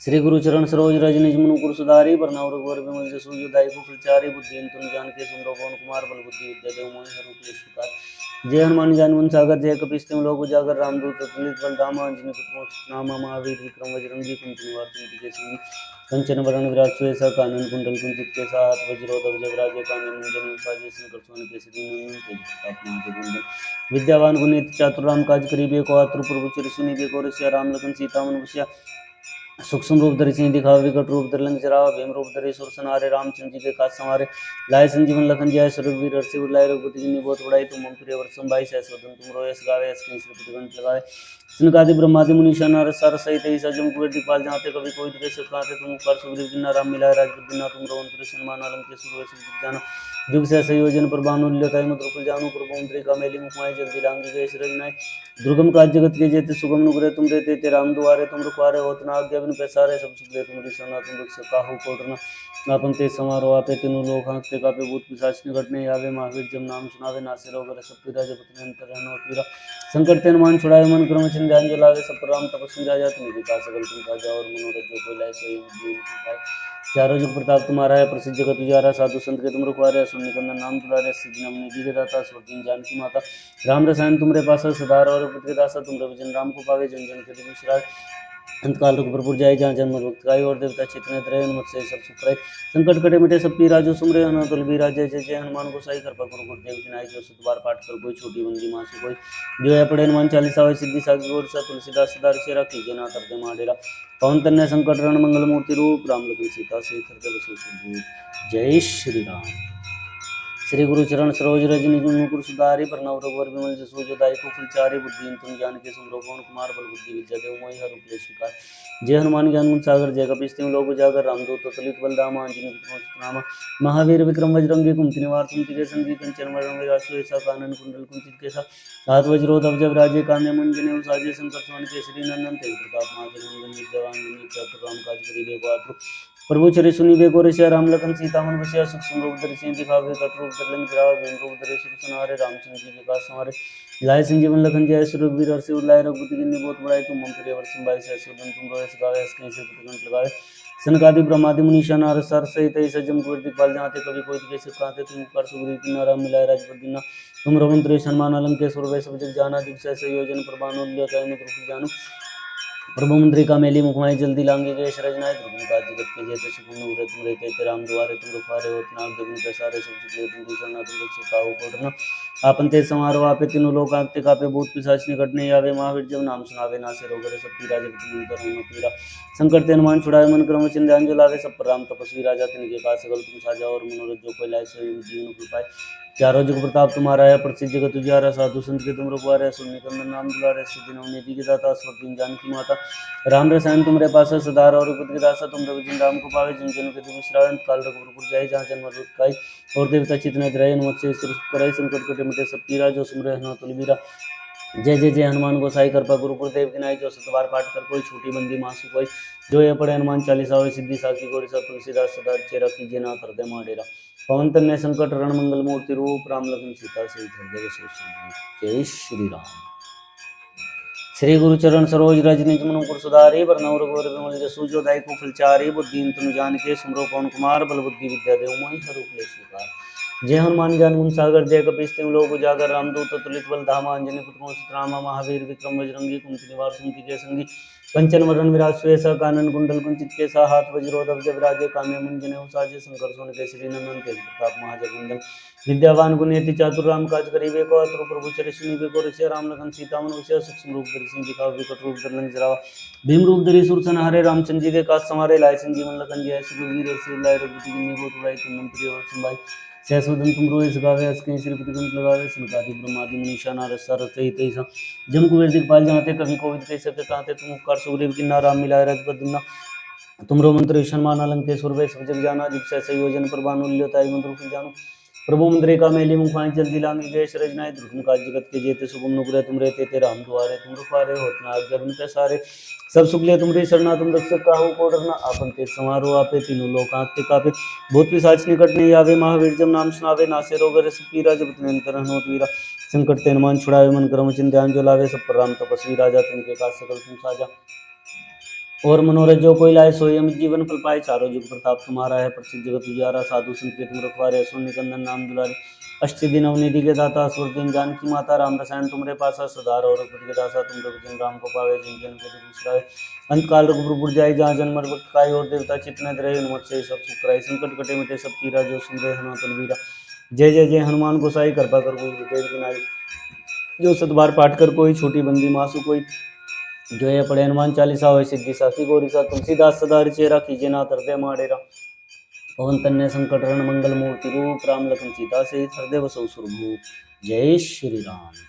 श्री गुरु चरण सरोज रज निज मनु कुर सुधारी बरनाव रघुवर विमल जसु जो दायिको फलचारी बुद्धि तुम जान के सुमरो पवन कुमार बल बुद्धि विद्या देव मोहि हरूप सुकार जय हनुमान ज्ञान सागर जय कपिस्तिम लोक उजागर रामदूत तुलित बलधामा अंजनी पुत्र नामा महावीर विक्रम बजरंगी कुंती निवार के सिंह कंचन वरण विराज सुएसा कानन कुंडल कुंचित के साथ वज्रो ध्वज विराजे कानन मुंजन साजे शंकर सुवन के श्री नंदन तेज प्रताप महाजगवंदन विद्यावान गुणित चातुर राम काज करीबे को आतुर प्रभु चरि सुनीबे को रसिया राम लखन सीता मन बसिया सूक्ष्म रूप धरि सिंह दिखावे विकट रूप धरि लंक जरावे भीम रूप धरि सुर सनारे रामचंद्र जी के काज संवारे लाए संजीवन लखन जय सुरवीर हर्षि उर लाए रघुपति कीन्ही बहुत बड़ाई तुम मम प्रिय और संभाई सहसोदन तुम रोए सगावे अस्कि श्रीपति कंठ लगावे सनकादि ब्रह्मादि मुनीषा नारद सार सहित ऐसा जम कुबेर दिखपाल जाते कभी कोई दिखे सब काते तुम उपकार सुग्रीव दिना राम मिलाए राजपद दिना तुम रोअंतुर सन्मान अलंकेश्वर वे सब जग जाना जुग सहस योजन प्रभानु लेता है मधुर जानु प्रभु मुद्रिका मेली मुखमाय जल्दी लांगी गए सृजनाय दुर्गम काज जगत के जेते सुगम नुग्रह तुम देते थे राम दुआरे तुम रुखवारे होत ना आज्ञा बिन पैसारे सब सुख दे तुम सरना तुम रख काहू को डरना आपन ते समारोह आपे तीनों लोक आंते कापे भूत पिशाच निकटने आवे महावीर जब नाम सुनावे नासे रोग हरे सब पीरा जपत निरंतर हनुमत पीरा संकट ते हनुमान छुड़ाए मन क्रम चिन्ह ध्यान जलावे सब पर राम तपस्वी राजा तुम विकास सकल तुम साजा और मनोरथ जो कोई लाए सोई जीवन पाए चारों जुग प्रताप तुम्हारा है प्रसिद्ध जगत उजारा साधु संत के तुम रखवारे असुर निकंदन नाम दुलारे सिद्धि नमने जी के दाता स्वर्गीय जानकी माता राम रसायन तुमरे पास सदार और पुत्र दासा तुम रविजन राम को पावे जन जन के विश्राय अंतकाल रघुपुर जाय जहाँ जन्म भक्त गाय और देवता चितने रहे हनुमत से सब सुख रहे संकट कटे मिटे सब पीरा जो सुमरे हनुमत बलबीरा जय जय जय हनुमान गोसाई कृपा करो गुरुदेव विनायक जो सत बार पाठ कर कोई छोटी बंदी मासु कोई जो है पढ़े हनुमान चालीसा हो सिद्धि साखी और सा तुलसीदास सदार चेरा कीजे ना करते माडेरा पवन तन्ने संकट रण मंगल मूर्ति रूप राम लखन सीता से हृदय बसो जय श्री राम। श्री गुरु चरण सरोज रज निज मुकुर सुधारि बरनउँ रघुवर विमल जसु जो दायिको फलचारि बुद्धि तुम जान के सुमरो पवन कुमार बल बुद्धि विद्या देव मोहि हरूप स्वीकार जय हनुमान ज्ञान गुण सागर जय कपिस्तिम लोक उजागर रामदूत अतुलित बलधामा अंजनी पुत्र नामा महावीर विक्रम बजरंगी कुमति निवार सुमति के संगी कंचन वरण विराजु ऐसा कानन कुंडल कुंचित केसा हाथ वज्रो तब जब राजे कान्य मुंजने साजे शंकर सुवन के श्री नंदन तेज प्रताप महाजगवंदन विद्यावान गुणी चातुर राम काज करीबे को आतुर प्रभु चरि सुनीबे को ऋषि राम लखन सीता मन बसिया सूक्ष्म रूप धरि सिंह दिखावे कट रूप धरि लंक जरावे भीम रूप धरि सुर सनारे रामचंद्र जी के काज संवारे लाए संजीवन लखन जय सुरवीर हर्षि उर लाए रघुपति कीन्ही बहुत बड़ाई तुम मम प्रिय वर संभाई सहसोदन तुम रोए सगावे अस्कि श्रीपति कंठ लगावे सनकादि ब्रह्मादि मुनीषा नारद सार सहित ऐसा जम कुबेर दिखपाल जाते कभी कोई दिखे सब काते तुम उपकार सुग्रीव दिना राम मिलाए राजपद दिना तुम रघुवंतुर सन्मान अलंकेश्वर वे सब जग जाना जुग सहस योजन प्रभानु लेता है मधुर जानु प्रभु मुद्रिका मेली मुखमाई जल्दी लांगे गए सृजनाय दुर्गम काज जगत के जेते सुगम नुग्रह तुम रहते थे राम दुआरे तुम रुखवारे होत ना आज्ञा बिन पैसारे सब सुख ले तुम दूसरा तुम रख काहू को डरना आपन ते समारोह आपे तीनों लोक आंते कापे भूत पिशाच निकटने आवे महावीर जब नाम सुनावे नासे रोग हरे सब पीरा जगत निरंतर हनुमत पीरा संकट ते हनुमान छुड़ाए मन क्रम चिन्ह ध्यान जलावे सब पर राम तपस्वी राजा तिनके काज सकल तुम साजा और मनोरथ जो कोई लाए सोई जीवन फल पाए चारों जुग प्रताप तुम्हारा है प्रसिद्ध जगत उजियारा साधु संत के तुम रखवारे असुर निकंदन नाम दुलारे सिद्धि नवनीति निधि के दाता स्वर्गीय जानकी माता राम रसायन तुमरे पास सदार और पुत्र दासा तुम रविजन राम को पावे जिन जन के तुम विश्रांत काल रघुपुर जाय जहाँ जन्म मृत काई और देवता चितने रहे हनुमत से कराई संकट कटे मिटे सब पीरा जो सुमरे हनुमत बलबीरा जय जय जय हनुमान गोसाई कृपा गुरुपुर देव विनायक जो सत बार पाठ कर कोई छोटी बंदी मासु कोई जो ये पढ़े हनुमान चालीसा हो सिद्धि साखी गौरी सब तुलसीदास सदा चेरा कीजिए नाथ हृदय माडेरा। पवन तनय संकट रण मंगल मूर्ति रूप राम लखन सीता सहित हृदय बसों सुरभूप। जय श्री राम। श्री गुरु चरण सरोज रज निज मनु पुर सुधारे बरनउँ रघुवर बिमल जसु जो दायिकु फलचारि। बुद्धिहीन तनु जानिके सुमिरौ पवन कुमार बल बुद्धि विद्या देहु मोहि हरहु क्लेश विकार। जय हनुमान ज्ञान गुण सागर जय कपीस तिहुँ लोक उजागर रामदूत अतुलित बल धामा अंजनी पुत्र पवन सुत नामा महावीर विक्रम बजरंगी कुमति निवार सुमति के संगी। कंचन वरण विराज सुबेसा कानन कुंडल कुंचित केसा हाथ वज्र ध्वजा विराजे कामे मुंजने साजे शंकर सोन केसरी नंदन तेज प्रताप महाजगवंदन। विद्यावान गुणियति चातुर राम काज करिबे को अतुर प्रभु चरित सुनिबे को ऋषि राम लखन सीता मन बसिया सूक्ष्म रूप धरि सिंह दिखाओ विकट रूप धरि लंक जरावा। भीम रूप धरि सुर संहारे रामचंद्र जी के काज समारे लाए संजीवन लखन जी ऐसे रघुवीर ऐसे लाए रघुपति की बहुत उड़ाई तुम मन प्रिय वर्षन भाई। सहस्वदन तुम रोए सगावे अस्कि श्रीपति कुंत लगावे सनकादि ब्रह्मादि मुनीषा नारद सारद सहित ऐसा जम कुबेर दिखपाल जाते कवि कोविद कह सके कांते तुम उपकार सुग्रीव किन्ना राम मिलाए रजपत दिना। तुमरो मंत्र विष्णु मान अलंकेश्वर वे सब जग जाना जिब से संयोजन पर बानु लियोताई मंत्र फिर जानो। प्रभु मुद्रिका मेली मुखाई जल्दी लांगी गए रजनाय दुर्गम काज जगत के जेते सुगम नुपुरे तुम रहते तेरा हम दुआरे तुम रुखारे होतना आज्ञा बिन पैसारे। सब सुख ले तुमरी शरणा तुम रक्षक काहू को डरना आपन ते संवारो आपे तीनों लोक आते कापे। भूत पिशाच निकट नहीं आवे महावीर जब नाम सुनावे नासे रोग रस पीरा जब निरंतर हनुमत वीरा। संकट ते हनुमान छुड़ावे मन क्रम चिंध्यान जो लावे सब पर राम तपस्वी राजा तिनके काज सकल तुम साजा। और मनोरथ जो कोई लाए सोई अमित जीवन फल पाए चारों जुग प्रताप तुम्हारा है प्रसिद्ध जगत उजियारा साधु संत के तुम रखवारे असुर निकंदन नाम दुलारे। अष्टसिद्धि नवनिधि के दाता असुर दीन जानकी माता राम रसायन तुमरे पासा सदा और रघुपति के दासा तुम रघुजन राम को पावे जिन जन को बिसराए। अंत काल रघुपुर पुर जाए जहाँ जन्म मरत काय और देवता चित्त न रहे हनुमत से सब सुख कराए। संकट कटे मिटे सब पीरा जो सुन रहे हनुमत बलबीरा। जय जय जय हनुमान गोसाई कृपा कर कोई देव की नाई। जो सतबार पाठ कर कोई छोटी बंदी मासु कोई। जो ये पढ़े हनुमान चालीसा हो सिद्धि साखी गौरी सा तुलसीदास सदा चेरा कीजिए नाथ हृदय माडेरा। पवन तन्य संकट रण मंगल मूर्ति रूप राम लखन सीता सहित हृदय बसों सुरभूप। जय श्री राम।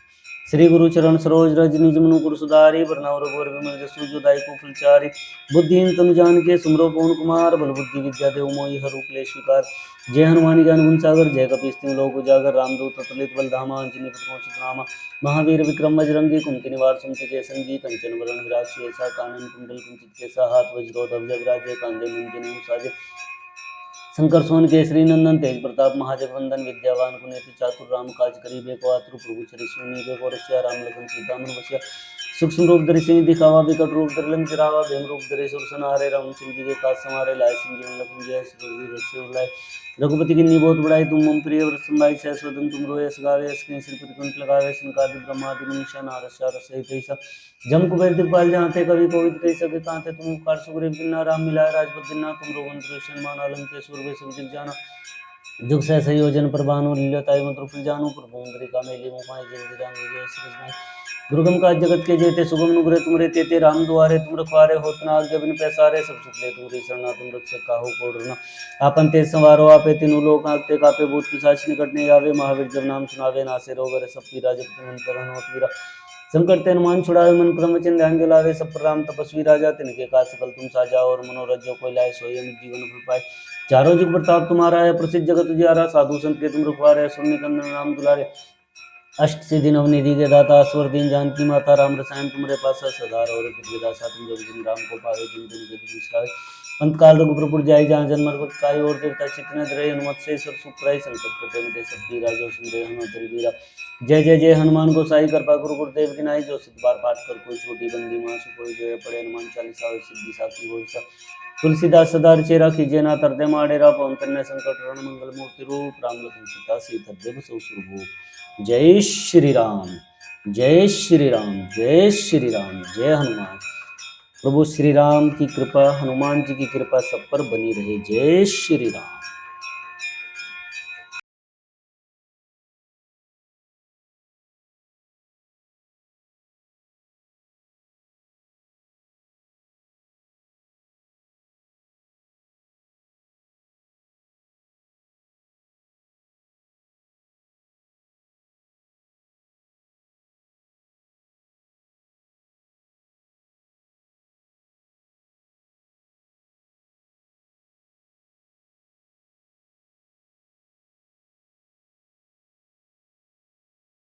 श्री गुरु चरण सरोज रज निज मनु पुर सुधारि बरनउँ रघुवर बिमल जसु जो दायिकु फलचारि। बुद्धिहीन तनु जानिके सुमिरौ पवन कुमार बल बुद्धि विद्या देहु मोहि हरहु क्लेश विकार। जय हनुमान ज्ञान गुण सागर जय कपीस तिहुँ लोक उजागर रामदूत अतुलित बल धामा अंजनी पुत्र पवन सुत नामा महावीर विक्रम बजरंगी कुमति निवार सुमति के संगी। कंचन वरण विराज सुबेसा कानन कुंडल कुंचित केसा हाथ वज्र ध्वजा विराजे कांधे मुंजने साजे शंकर सोन केसरी नंदन तेज प्रताप महाजगवंदन। विद्यावान गुणियति चातुर राम काज करिबे को आतुर प्रभु चरित सुनिबे को ऋषि राम लखन सीता मन बसिया सूक्ष्म रूप धरि सिंह दिखावा विकट रूप धरि लंक जरावा। भीम रूप धरि सुर संहारे रामचंद्र जी के काज समारे लाए संजीवन लखन जी ऐसे रघुवीर ऐसे लाए। रघुपति की नी बहुत बड़ाई तुम मम प्रिय वरसन भाई सहस्वदन तुम रोए सगावे अस्कि श्रीपति कुंत लगावे सनकादि ब्रह्मादि मुनीषा नारद सारद सहित ऐसा जम कुबेर दिखपाल जाते कवि कोविद कह सके कांते तुम उपकार सुग्रीव किन्ना राम मिलाए राजपद दिना। तुम रोगंत विष्णु मान अलंकेश्वर वे सब जग जाना जुग से संयोजन पर बानु लीलताई मंत्र फिर जानो। प्रभु मुद्रिका मेली मुखाई जल्दी लांगी गए रजनाय दुर्गम काज जगत के जेते सुगम नुपुरे तुम रहते ते राम दुआरे तुम रखवारे होतना आज्ञा बिन पैसारे। सब सुख ले तुमरी शरणा तुम रक्षक काहू को डरना आपन तेज संवारो आपे तीनों लोक आते कापे। भूत पिशाच निकट नहीं आवे महावीर जब नाम सुनावे नासे रोग रस पीरा जब निरंतर हनुमत वीरा। संकट ते हनुमान छुड़ावे मन क्रम चिंध्यान जो लावे सब पर राम तपस्वी राजा तिनके काज सकल तुम साजा। और मनोरथ जो कोई लाए सोई अमित जीवन फल पाए चारों जुग प्रताप तुम्हारा है प्रसिद्ध जगत उजियारा। साधु संत के तुम रखवारे असुर निकंदन राम दुलारे। अष्ट सिद्धि नवनिधि के दाता असवर दीन जानकी माता राम रसायन तुमरे पासा सदा और रघुपति दासा तुम जब दिन राम को पावे जिन जन के बिसरावे। अंत काल रघुपुर पुर जाए जहाँ जन्म मरत काय और देवता चित्त न रहे हनुमत से सब सुख कराई। संकट कटे मिटे सब पीरा जो सुन रहे हनुमत बलबीरा। जय जय जय हनुमान गोसाई कृपा गुरु गुरुदेव की नाई। जो सिद्ध बार पाठ कर कोई छोटी बंदी मासु कोई। जो पढ़े हनुमान चालीसा हो सिद्धि साखी गौरी सा तुलसीदास सदा चेरा कीजिए नाथ हृदय माडेरा। पवन तनय संकट हरण मंगल मूर्ति रूप राम लखन सीता सहित हृदय बसों सुरभूप। जय श्री राम जय श्री राम जय श्री राम जय हनुमान। प्रभु श्री राम की कृपा हनुमान जी की कृपा सब पर बनी रहे। जय श्री राम।